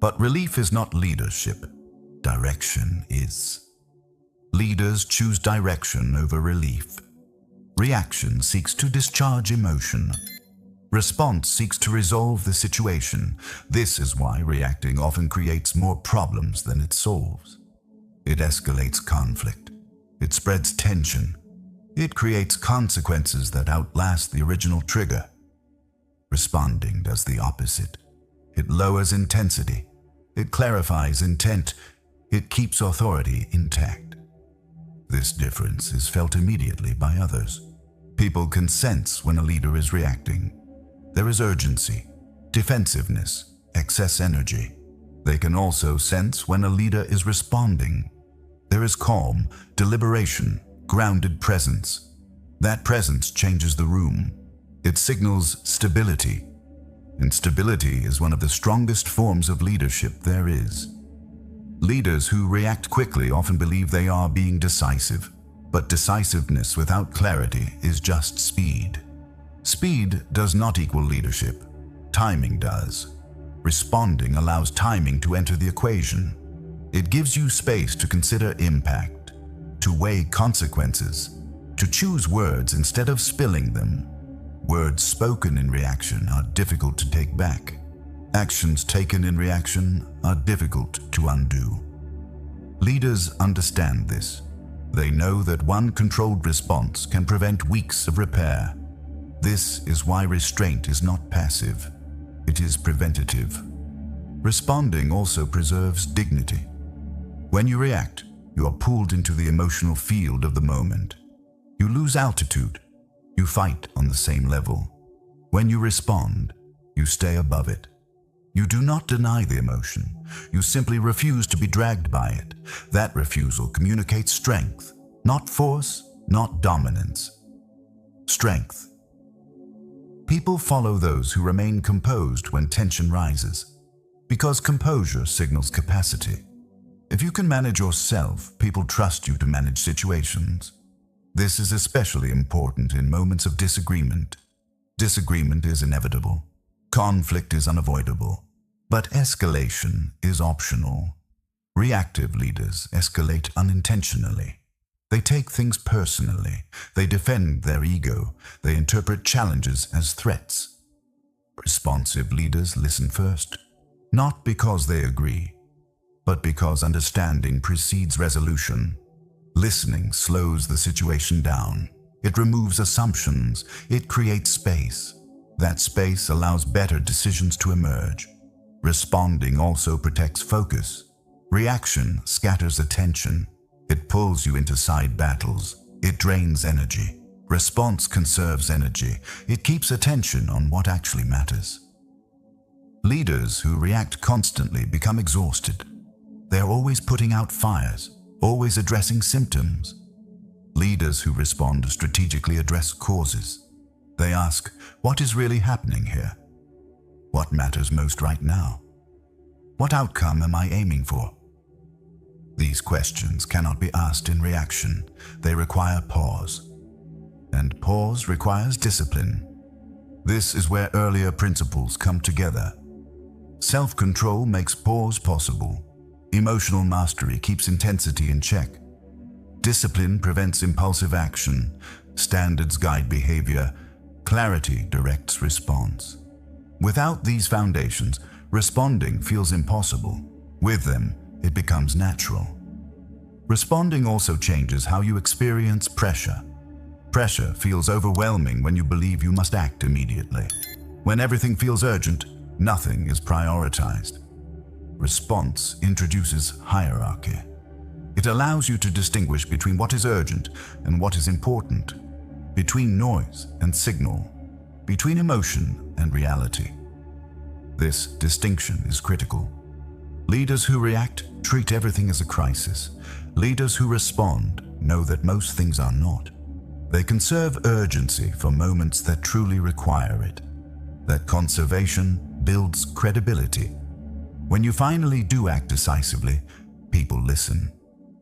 But relief is not leadership. Direction is. Leaders choose direction over relief. Reaction seeks to discharge emotion. Response seeks to resolve the situation. This is why reacting often creates more problems than it solves. It escalates conflict. It spreads tension. It creates consequences that outlast the original trigger. Responding does the opposite. It lowers intensity. It clarifies intent. It keeps authority intact. This difference is felt immediately by others. People can sense when a leader is reacting. There is urgency, defensiveness, excess energy. They can also sense when a leader is responding. There is calm, deliberation, grounded presence. That presence changes the room. It signals stability. And stability is one of the strongest forms of leadership there is. Leaders who react quickly often believe they are being decisive. But decisiveness without clarity is just speed. Speed does not equal leadership. Timing does. Responding allows timing to enter the equation. It gives you space to consider impact, to weigh consequences, to choose words instead of spilling them. Words spoken in reaction are difficult to take back. Actions taken in reaction are difficult to undo. Leaders understand this. They know that one controlled response can prevent weeks of repair. This is why restraint is not passive. It is preventative. Responding also preserves dignity. When you react, you are pulled into the emotional field of the moment. You lose altitude. You fight on the same level. When you respond, you stay above it. You do not deny the emotion. You simply refuse to be dragged by it. That refusal communicates strength, not force, not dominance. Strength. People follow those who remain composed when tension rises, because composure signals capacity. If you can manage yourself, people trust you to manage situations. This is especially important in moments of disagreement. Disagreement is inevitable. Conflict is unavoidable. But escalation is optional. Reactive leaders escalate unintentionally. They take things personally. They defend their ego. They interpret challenges as threats. Responsive leaders listen first, not because they agree, but because understanding precedes resolution. Listening slows the situation down. It removes assumptions. It creates space. That space allows better decisions to emerge. Responding also protects focus. Reaction scatters attention. It pulls you into side battles. It drains energy. Response conserves energy. It keeps attention on what actually matters. Leaders who react constantly become exhausted. They're always putting out fires, always addressing symptoms. Leaders who respond strategically address causes. They ask, what is really happening here? What matters most right now? What outcome am I aiming for? These questions cannot be asked in reaction. They require pause. And pause requires discipline. This is where earlier principles come together. Self-control makes pause possible. Emotional mastery keeps intensity in check. Discipline prevents impulsive action. Standards guide behavior. Clarity directs response. Without these foundations, responding feels impossible. With them, it becomes natural. Responding also changes how you experience pressure. Pressure feels overwhelming when you believe you must act immediately. When everything feels urgent, nothing is prioritized. Response introduces hierarchy. It allows you to distinguish between what is urgent and what is important, between noise and signal, between emotion and reality. This distinction is critical. Leaders who react treat everything as a crisis. Leaders who respond know that most things are not. They conserve urgency for moments that truly require it. That conservation builds credibility. When you finally do act decisively, people listen.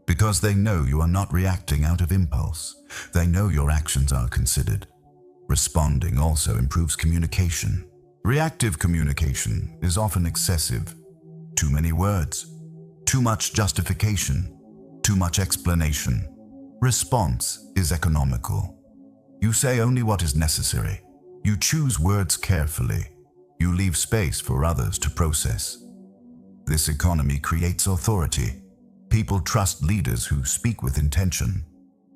Because they know you are not reacting out of impulse. They know your actions are considered. Responding also improves communication. Reactive communication is often excessive. Too many words, too much justification, too much explanation. Response is economical. You say only what is necessary. You choose words carefully. You leave space for others to process. This economy creates authority. People trust leaders who speak with intention.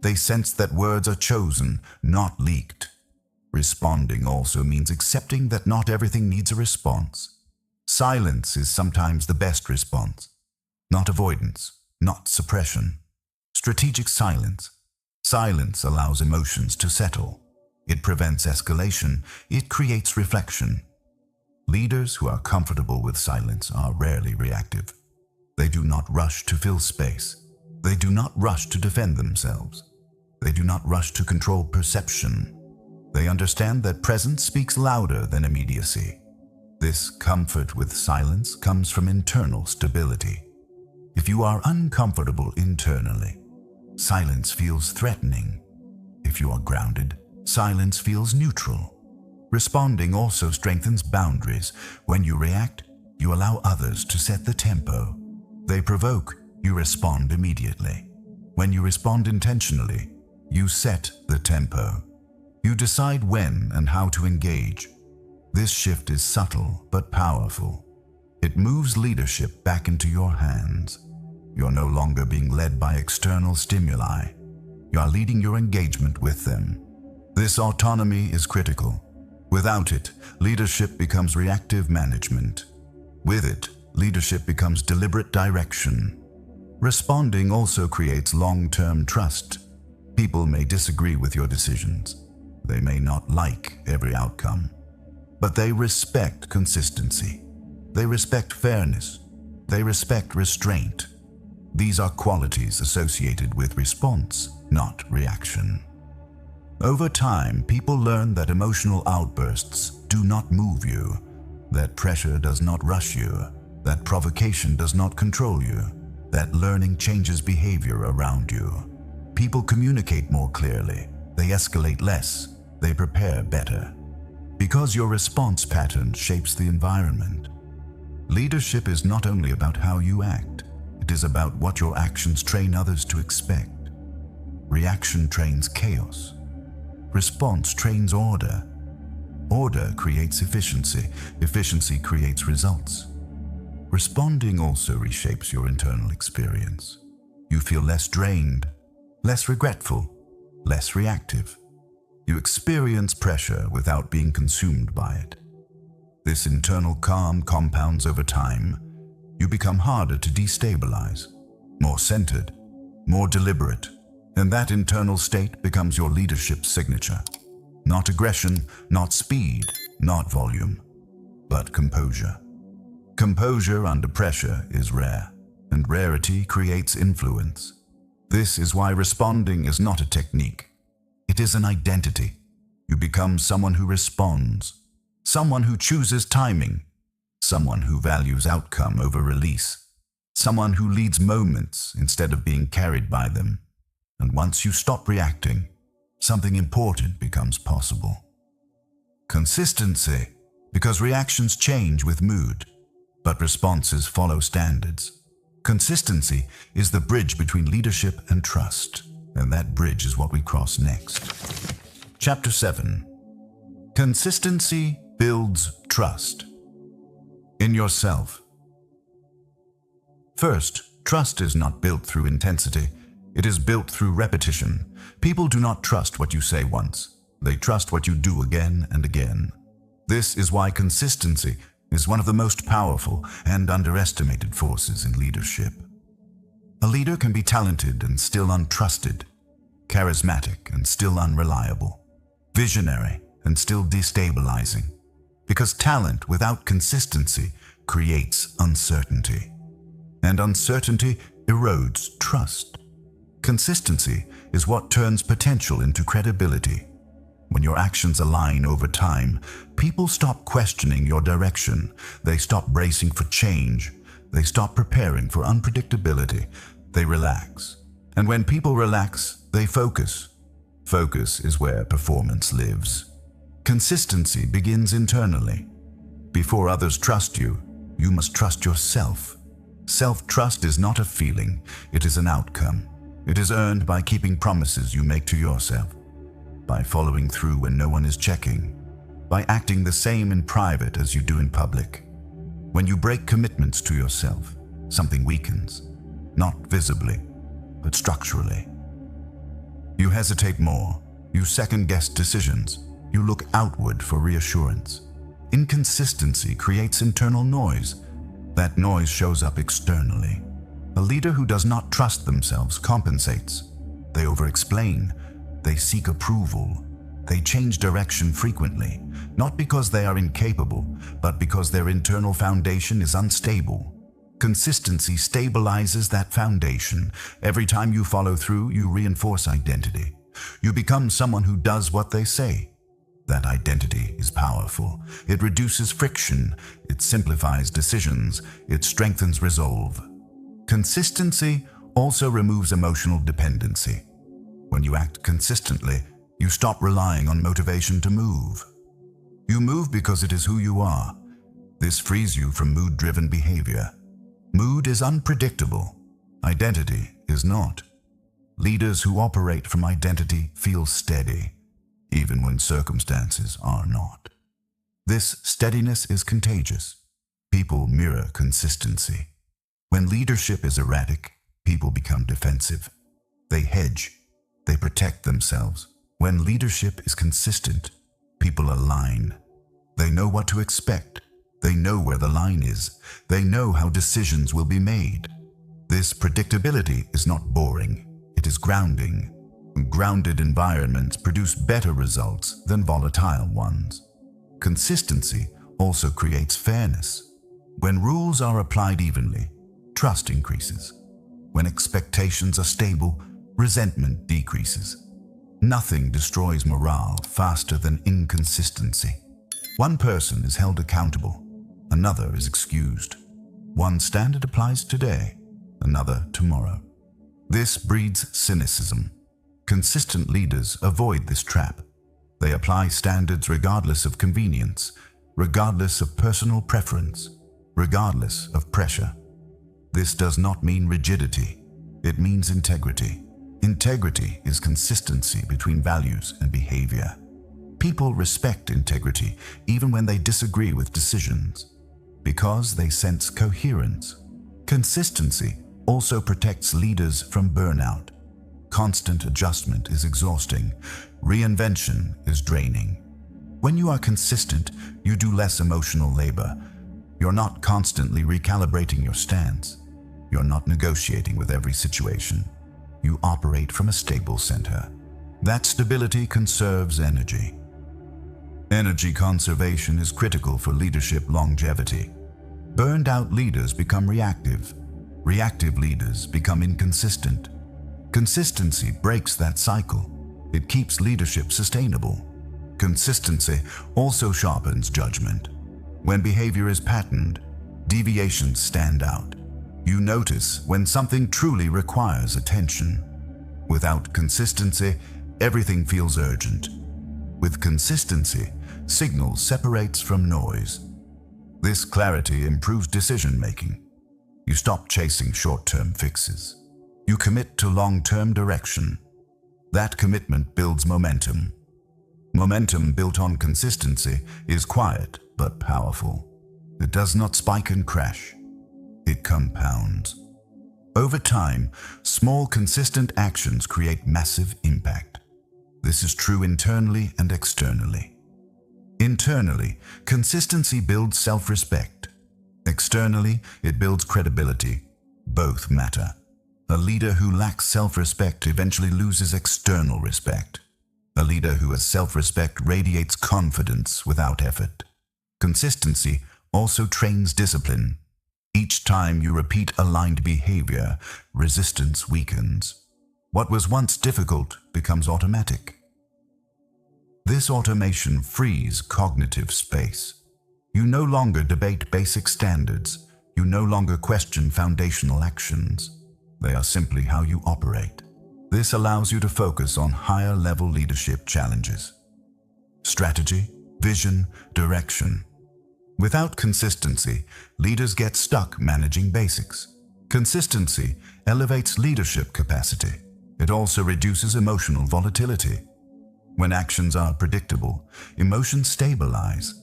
They sense that words are chosen, not leaked. Responding also means accepting that not everything needs a response. Silence is sometimes the best response. Not avoidance, not suppression. Strategic silence. Silence allows emotions to settle. It prevents escalation. It creates reflection. Leaders who are comfortable with silence are rarely reactive. They do not rush to fill space. They do not rush to defend themselves. They do not rush to control perception. They understand that presence speaks louder than immediacy. This comfort with silence comes from internal stability. If you are uncomfortable internally, silence feels threatening. If you are grounded, silence feels neutral. Responding also strengthens boundaries. When you react, you allow others to set the tempo. They provoke, you respond immediately. When you respond intentionally, you set the tempo. You decide when and how to engage. This shift is subtle but powerful. It moves leadership back into your hands. You're no longer being led by external stimuli. You are leading your engagement with them. This autonomy is critical. Without it, leadership becomes reactive management. With it, leadership becomes deliberate direction. Responding also creates long-term trust. People may disagree with your decisions. They may not like every outcome. But they respect consistency. They respect fairness. They respect restraint. These are qualities associated with response, not reaction. Over time, people learn that emotional outbursts do not move you, that pressure does not rush you, that provocation does not control you, that learning changes behavior around you. People communicate more clearly, they escalate less, they prepare better. Because your response pattern shapes the environment. Leadership is not only about how you act, it is about what your actions train others to expect. Reaction trains chaos. Response trains order. Order creates efficiency. Efficiency creates results. Responding also reshapes your internal experience. You feel less drained, less regretful, less reactive. You experience pressure without being consumed by it. This internal calm compounds over time. You become harder to destabilize, more centered, more deliberate, and that internal state becomes your leadership signature. Not aggression, not speed, not volume, but composure. Composure under pressure is rare, and rarity creates influence. This is why responding is not a technique. It is an identity. You become someone who responds, someone who chooses timing, someone who values outcome over release, someone who leads moments instead of being carried by them. And once you stop reacting, something important becomes possible. Consistency, because reactions change with mood, but responses follow standards. Consistency is the bridge between leadership and trust, and that bridge is what we cross next. Chapter 7. Consistency builds trust in yourself. First, trust is not built through intensity. It is built through repetition. People do not trust what you say once. They trust what you do again and again. This is why consistency is one of the most powerful and underestimated forces in leadership. A leader can be talented and still untrusted, charismatic and still unreliable, visionary and still destabilizing, because talent without consistency creates uncertainty, and uncertainty erodes trust. Consistency is what turns potential into credibility. When your actions align over time, people stop questioning your direction. They stop bracing for change. They stop preparing for unpredictability. They relax. And when people relax, they focus. Focus is where performance lives. Consistency begins internally. Before others trust you, you must trust yourself. Self-trust is not a feeling, it is an outcome. It is earned by keeping promises you make to yourself, by following through when no one is checking, by acting the same in private as you do in public. When you break commitments to yourself, something weakens, not visibly, but structurally. You hesitate more, you second-guess decisions, you look outward for reassurance. Inconsistency creates internal noise. That noise shows up externally. A leader who does not trust themselves compensates. They over-explain. They seek approval. They change direction frequently, not because they are incapable, but because their internal foundation is unstable. Consistency stabilizes that foundation. Every time you follow through, you reinforce identity. You become someone who does what they say. That identity is powerful. It reduces friction. It simplifies decisions. It strengthens resolve. Consistency also removes emotional dependency. When you act consistently, you stop relying on motivation to move. You move because it is who you are. This frees you from mood-driven behavior. Mood is unpredictable. Identity is not. Leaders who operate from identity feel steady, even when circumstances are not. This steadiness is contagious. People mirror consistency. When leadership is erratic, people become defensive. They hedge. They protect themselves. When leadership is consistent, people align. They know what to expect. They know where the line is. They know how decisions will be made. This predictability is not boring. It is grounding. Grounded environments produce better results than volatile ones. Consistency also creates fairness. When rules are applied evenly, trust increases. When expectations are stable, resentment decreases. Nothing destroys morale faster than inconsistency. One person is held accountable, another is excused. One standard applies today, another tomorrow. This breeds cynicism. Consistent leaders avoid this trap. They apply standards regardless of convenience, regardless of personal preference, regardless of pressure. This does not mean rigidity. It means integrity. Integrity is consistency between values and behavior. People respect integrity even when they disagree with decisions, because they sense coherence. Consistency also protects leaders from burnout. Constant adjustment is exhausting. Reinvention is draining. When you are consistent, you do less emotional labor. You're not constantly recalibrating your stance. You're not negotiating with every situation. You operate from a stable center. That stability conserves energy. Energy conservation is critical for leadership longevity. Burned-out leaders become reactive. Reactive leaders become inconsistent. Consistency breaks that cycle. It keeps leadership sustainable. Consistency also sharpens judgment. When behavior is patterned, deviations stand out. You notice when something truly requires attention. Without consistency, everything feels urgent. With consistency, signal separates from noise. This clarity improves decision-making. You stop chasing short-term fixes. You commit to long-term direction. That commitment builds momentum. Momentum built on consistency is quiet but powerful. It does not spike and crash. It compounds. Over time, small consistent actions create massive impact. This is true internally and externally. Internally, consistency builds self-respect. Externally, it builds credibility. Both matter. A leader who lacks self-respect eventually loses external respect. A leader who has self-respect radiates confidence without effort. Consistency also trains discipline. Each time you repeat aligned behavior, resistance weakens. What was once difficult becomes automatic. This automation frees cognitive space. You no longer debate basic standards. You no longer question foundational actions. They are simply how you operate. This allows you to focus on higher-level leadership challenges. Strategy, vision, direction. Without consistency, leaders get stuck managing basics. Consistency elevates leadership capacity. It also reduces emotional volatility. When actions are predictable, emotions stabilize.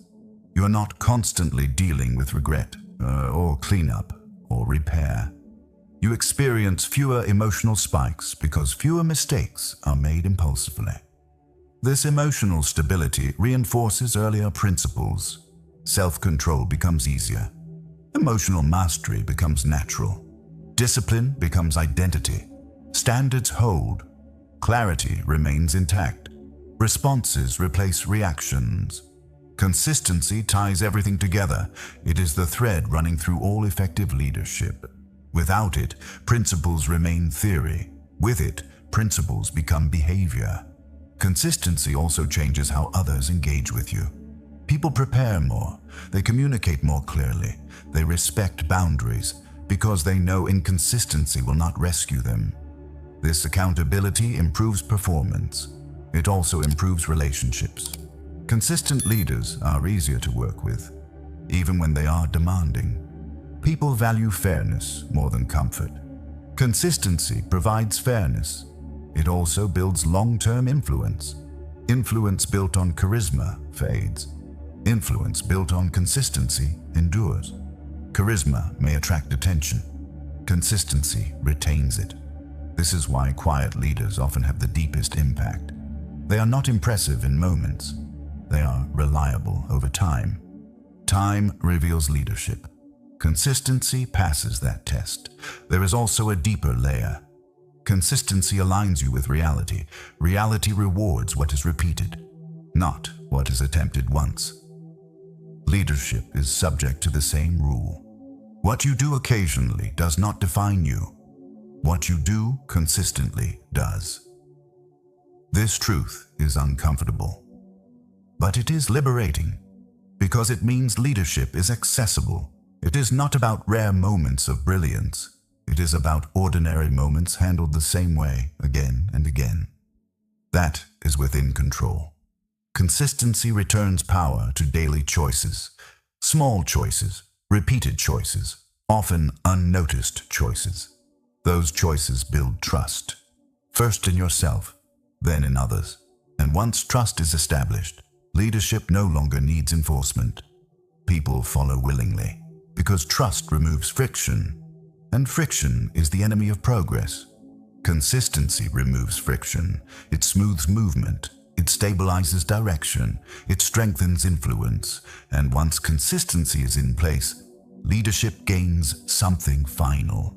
You are not constantly dealing with regret, or cleanup, or repair. You experience fewer emotional spikes because fewer mistakes are made impulsively. This emotional stability reinforces earlier principles. Self-control becomes easier. Emotional mastery becomes natural. Discipline becomes identity. Standards hold. Clarity remains intact. Responses replace reactions. Consistency ties everything together. It is the thread running through all effective leadership. Without it, principles remain theory. With it, principles become behavior. Consistency also changes how others engage with you. People prepare more. They communicate more clearly. They respect boundaries because they know inconsistency will not rescue them. This accountability improves performance. It also improves relationships. Consistent leaders are easier to work with, even when they are demanding. People value fairness more than comfort. Consistency provides fairness. It also builds long-term influence. Influence built on charisma fades. Influence built on consistency endures. Charisma may attract attention. Consistency retains it. This is why quiet leaders often have the deepest impact. They are not impressive in moments. They are reliable over time. Time reveals leadership. Consistency passes that test. There is also a deeper layer. Consistency aligns you with reality. Reality rewards what is repeated, not what is attempted once. Leadership is subject to the same rule. What you do occasionally does not define you. What you do consistently does. This truth is uncomfortable, but it is liberating because it means leadership is accessible. It is not about rare moments of brilliance. It is about ordinary moments handled the same way again and again. That is within control. Consistency returns power to daily choices, small choices, repeated choices, often unnoticed choices. Those choices build trust, first in yourself, then in others. And once trust is established, leadership no longer needs enforcement. People follow willingly because trust removes friction, and friction is the enemy of progress. Consistency removes friction. It smooths movement. It stabilizes direction. It strengthens influence. And once consistency is in place, leadership gains something final.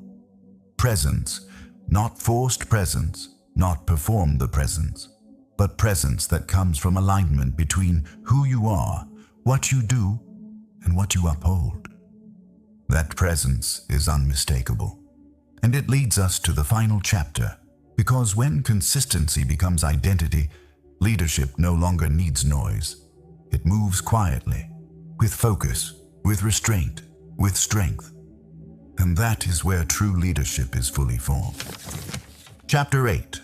Presence, not forced presence, not performed presence, but presence that comes from alignment between who you are, what you do, and what you uphold. That presence is unmistakable. And it leads us to the final chapter, because when consistency becomes identity, leadership no longer needs noise. It moves quietly, with focus, with restraint, with strength. And that is where true leadership is fully formed. Chapter 8.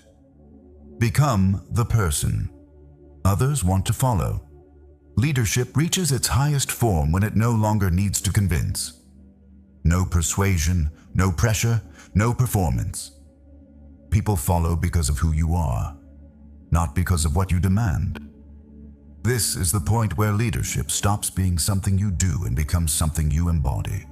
Become the person others want to follow. Leadership reaches its highest form when it no longer needs to convince. No persuasion, no pressure, no performance. People follow because of who you are, not because of what you demand. This is the point where leadership stops being something you do and becomes something you embody.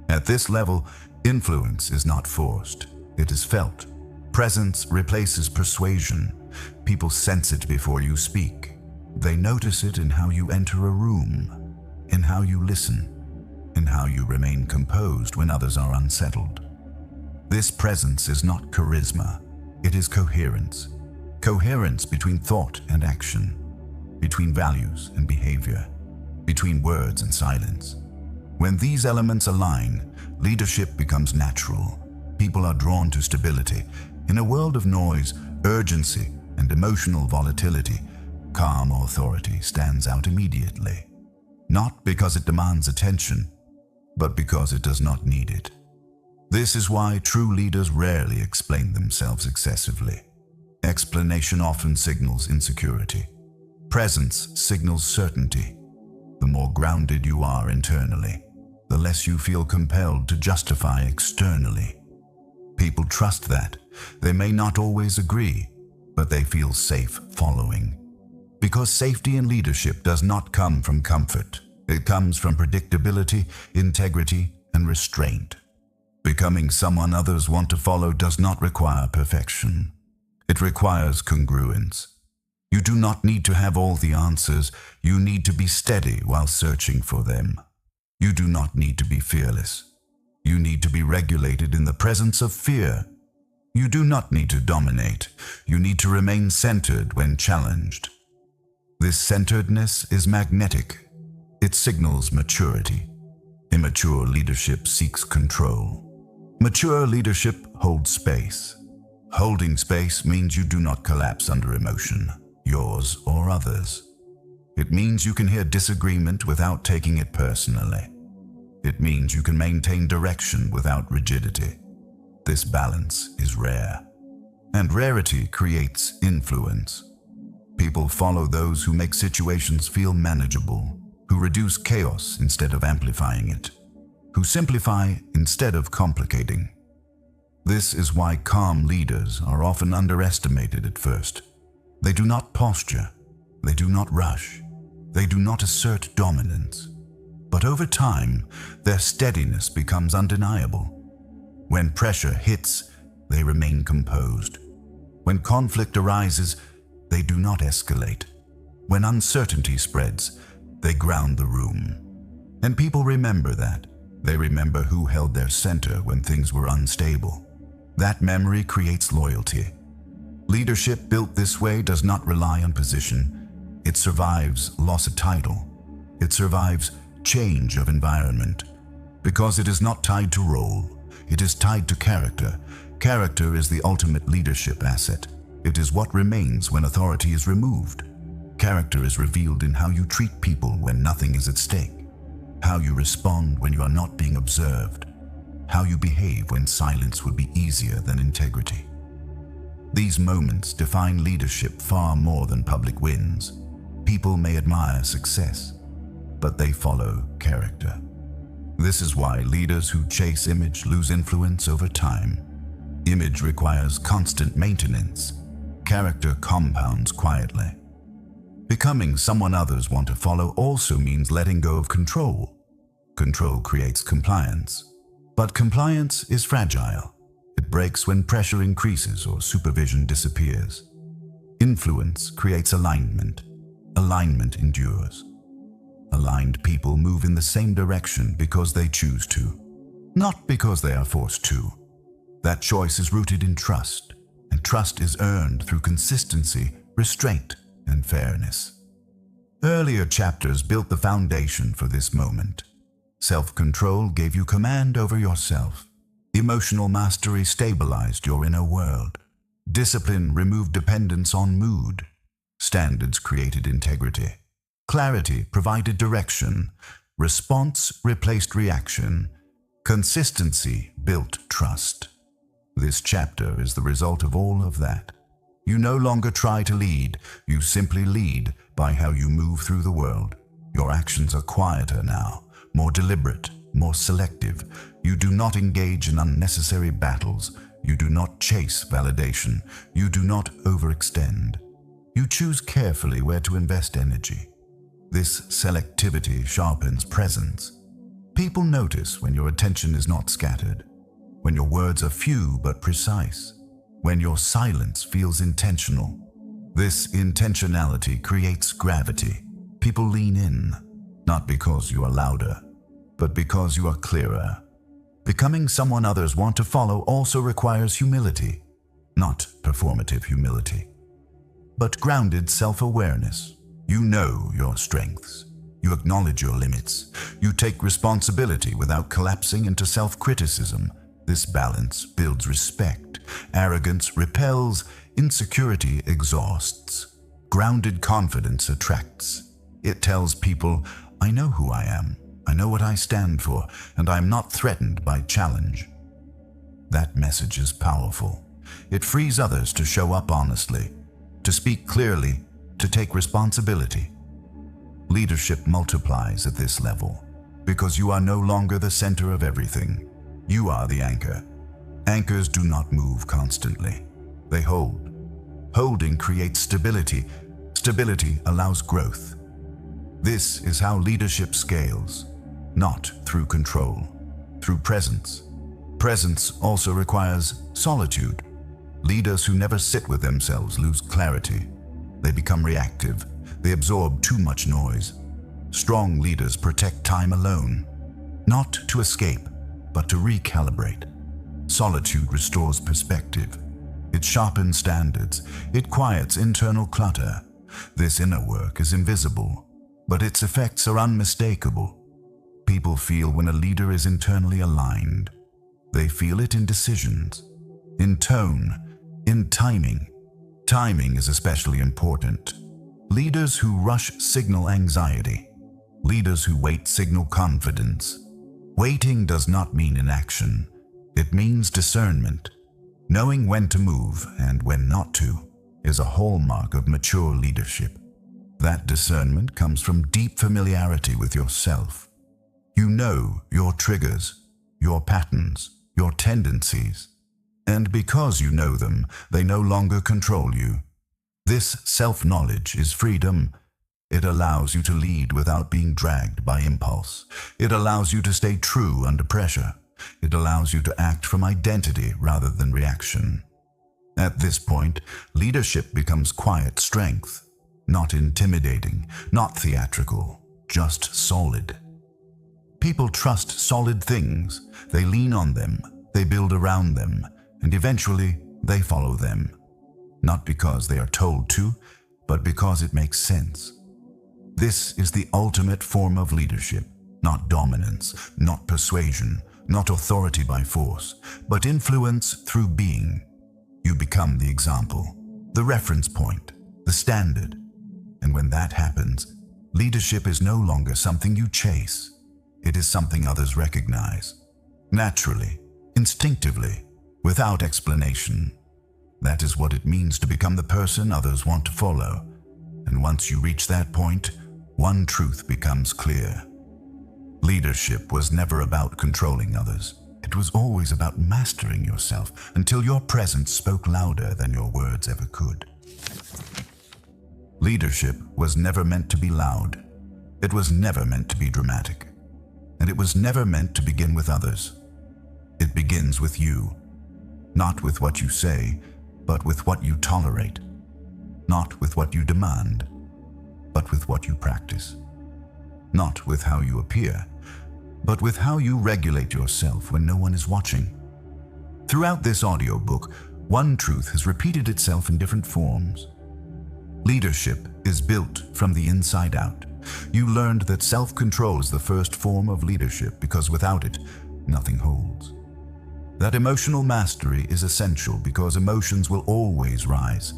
At this level, influence is not forced, it is felt. Presence replaces persuasion. People sense it before you speak. They notice it in how you enter a room, in how you listen, in how you remain composed when others are unsettled. This presence is not charisma, it is coherence. Coherence between thought and action, between values and behavior, between words and silence. When these elements align, leadership becomes natural. People are drawn to stability. In a world of noise, urgency, and emotional volatility, calm authority stands out immediately. Not because it demands attention, but because it does not need it. This is why true leaders rarely explain themselves excessively. Explanation often signals insecurity. Presence signals certainty. The more grounded you are internally, the less you feel compelled to justify externally. People trust that. They may not always agree, but they feel safe following. Because safety in leadership does not come from comfort. It comes from predictability, integrity, and restraint. Becoming someone others want to follow does not require perfection. It requires congruence. You do not need to have all the answers. You need to be steady while searching for them. You do not need to be fearless. You need to be regulated in the presence of fear. You do not need to dominate. You need to remain centered when challenged. This centeredness is magnetic. It signals maturity. Immature leadership seeks control. Mature leadership holds space. Holding space means you do not collapse under emotion, yours or others. It means you can hear disagreement without taking it personally. It means you can maintain direction without rigidity. This balance is rare, and rarity creates influence. People follow those who make situations feel manageable, who reduce chaos instead of amplifying it, who simplify instead of complicating. This is why calm leaders are often underestimated at first. They do not posture, they do not rush, they do not assert dominance. But over time, their steadiness becomes undeniable. When pressure hits, they remain composed. When conflict arises, they do not escalate. When uncertainty spreads, they ground the room. And people remember that. They remember who held their center when things were unstable. That memory creates loyalty. Leadership built this way does not rely on position. It survives loss of title. It survives change of environment. Because it is not tied to role, it is tied to character. Character is the ultimate leadership asset. It is what remains when authority is removed. Character is revealed in how you treat people when nothing is at stake, how you respond when you are not being observed, how you behave when silence would be easier than integrity. These moments define leadership far more than public wins. People may admire success, but they follow character. This is why leaders who chase image lose influence over time. Image requires constant maintenance. Character compounds quietly. Becoming someone others want to follow also means letting go of control. Control creates compliance. But compliance is fragile. It breaks when pressure increases or supervision disappears. Influence creates alignment. Alignment endures. Aligned people move in the same direction because they choose to, not because they are forced to. That choice is rooted in trust, and trust is earned through consistency, restraint, and fairness. Earlier chapters built the foundation for this moment. Self-control gave you command over yourself. Emotional mastery stabilized your inner world. Discipline removed dependence on mood. Standards created integrity. Clarity provided direction. Response replaced reaction. Consistency built trust. This chapter is the result of all of that. You no longer try to lead. You simply lead by how you move through the world. Your actions are quieter now, more deliberate, more selective. You do not engage in unnecessary battles. You do not chase validation. You do not overextend. You choose carefully where to invest energy. This selectivity sharpens presence. People notice when your attention is not scattered, when your words are few but precise, when your silence feels intentional. This intentionality creates gravity. People lean in, not because you are louder, but because you are clearer. Becoming someone others want to follow also requires humility, not performative humility, but grounded self-awareness. You know your strengths. You acknowledge your limits. You take responsibility without collapsing into self-criticism. This balance builds respect. Arrogance repels. Insecurity exhausts. Grounded confidence attracts. It tells people, I know who I am. I know what I stand for, and I am not threatened by challenge. That message is powerful. It frees others to show up honestly, to speak clearly, to take responsibility. Leadership multiplies at this level because you are no longer the center of everything. You are the anchor. Anchors do not move constantly. They hold. Holding creates stability. Stability allows growth. This is how leadership scales. Not through control, through presence. Presence also requires solitude. Leaders who never sit with themselves lose clarity. They become reactive. They absorb too much noise. Strong leaders protect time alone, not to escape, but to recalibrate. Solitude restores perspective. It sharpens standards. It quiets internal clutter. This inner work is invisible, but its effects are unmistakable. People feel when a leader is internally aligned. They feel it in decisions, in tone, in timing. Timing is especially important. Leaders who rush signal anxiety. Leaders who wait signal confidence. Waiting does not mean inaction. It means discernment. Knowing when to move and when not to is a hallmark of mature leadership. That discernment comes from deep familiarity with yourself. You know your triggers, your patterns, your tendencies. And because you know them, they no longer control you. This self-knowledge is freedom. It allows you to lead without being dragged by impulse. It allows you to stay true under pressure. It allows you to act from identity rather than reaction. At this point, leadership becomes quiet strength, not intimidating, not theatrical, just solid. People trust solid things. They lean on them. They build around them. and eventually they follow them. Not because they are told to, but because it makes sense. This is the ultimate form of leadership, not dominance, not persuasion, not authority by force, but influence through being. You become the example, the reference point, the standard. And when that happens, leadership is no longer something you chase. It is something others recognize. Naturally, instinctively, without explanation. That is what it means to become the person others want to follow. And once you reach that point, one truth becomes clear. Leadership was never about controlling others. It was always about mastering yourself until your presence spoke louder than your words ever could. Leadership was never meant to be loud. It was never meant to be dramatic. And it was never meant to begin with others. It begins with you. Not with what you say, but with what you tolerate. Not with what you demand, but with what you practice. Not with how you appear, but with how you regulate yourself when no one is watching. Throughout this audiobook, one truth has repeated itself in different forms. Leadership is built from the inside out. You learned that self-control is the first form of leadership because without it, nothing holds. That emotional mastery is essential because emotions will always rise,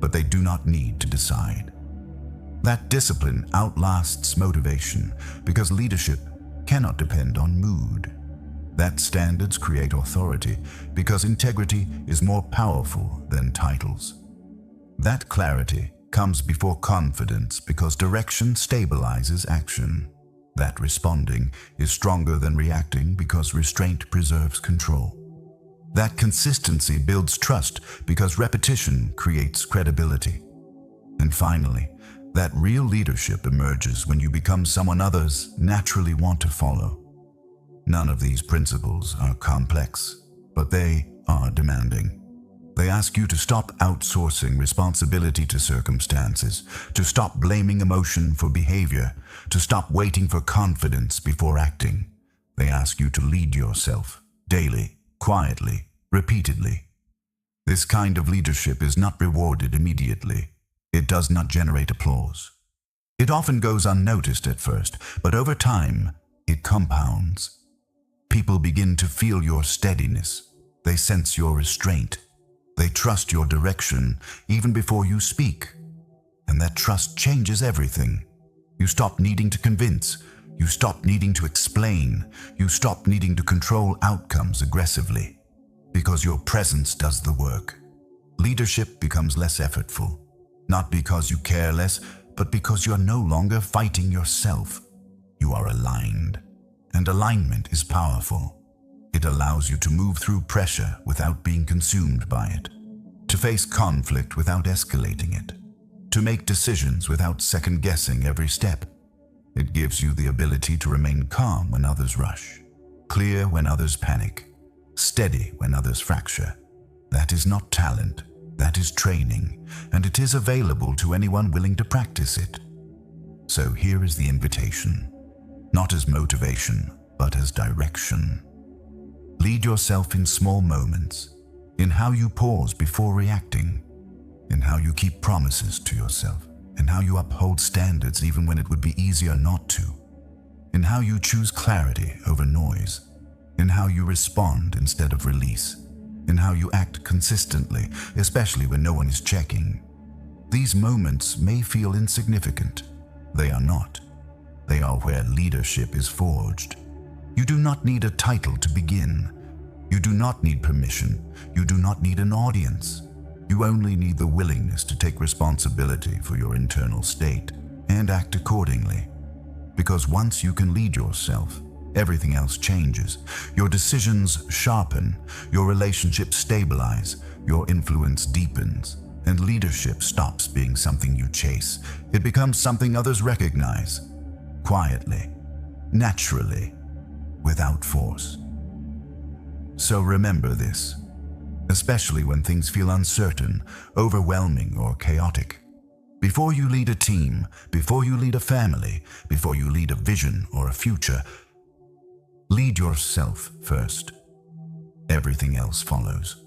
but they do not need to decide. That discipline outlasts motivation because leadership cannot depend on mood. That standards create authority because integrity is more powerful than titles. That clarity comes before confidence because direction stabilizes action. That responding is stronger than reacting because restraint preserves control. That consistency builds trust because repetition creates credibility. And finally, that real leadership emerges when you become someone others naturally want to follow. None of these principles are complex, but they are demanding. They ask you to stop outsourcing responsibility to circumstances, to stop blaming emotion for behavior, to stop waiting for confidence before acting. They ask you to lead yourself, daily, quietly, repeatedly. This kind of leadership is not rewarded immediately. It does not generate applause. It often goes unnoticed at first, but over time, it compounds. People begin to feel your steadiness. They sense your restraint. They trust your direction even before you speak. And that trust changes everything. You stop needing to convince. You stop needing to explain. You stop needing to control outcomes aggressively. Because your presence does the work. Leadership becomes less effortful. Not because you care less, but because you are no longer fighting yourself. You are aligned. And alignment is powerful. It allows you to move through pressure without being consumed by it, to face conflict without escalating it, to make decisions without second-guessing every step. It gives you the ability to remain calm when others rush, clear when others panic, steady when others fracture. That is not talent, that is training, and it is available to anyone willing to practice it. So here is the invitation, not as motivation, but as direction. Lead yourself in small moments, in how you pause before reacting, in how you keep promises to yourself, in how you uphold standards even when it would be easier not to, in how you choose clarity over noise, in how you respond instead of release, in how you act consistently, especially when no one is checking. These moments may feel insignificant. They are not. They are where leadership is forged. You do not need a title to begin. You do not need permission. You do not need an audience. You only need the willingness to take responsibility for your internal state and act accordingly. Because once you can lead yourself, everything else changes. Your decisions sharpen, your relationships stabilize, your influence deepens, and leadership stops being something you chase. It becomes something others recognize, quietly, naturally, without force. So remember this, especially when things feel uncertain, overwhelming, or chaotic. Before you lead a team, before you lead a family, before you lead a vision or a future, lead yourself first. Everything else follows.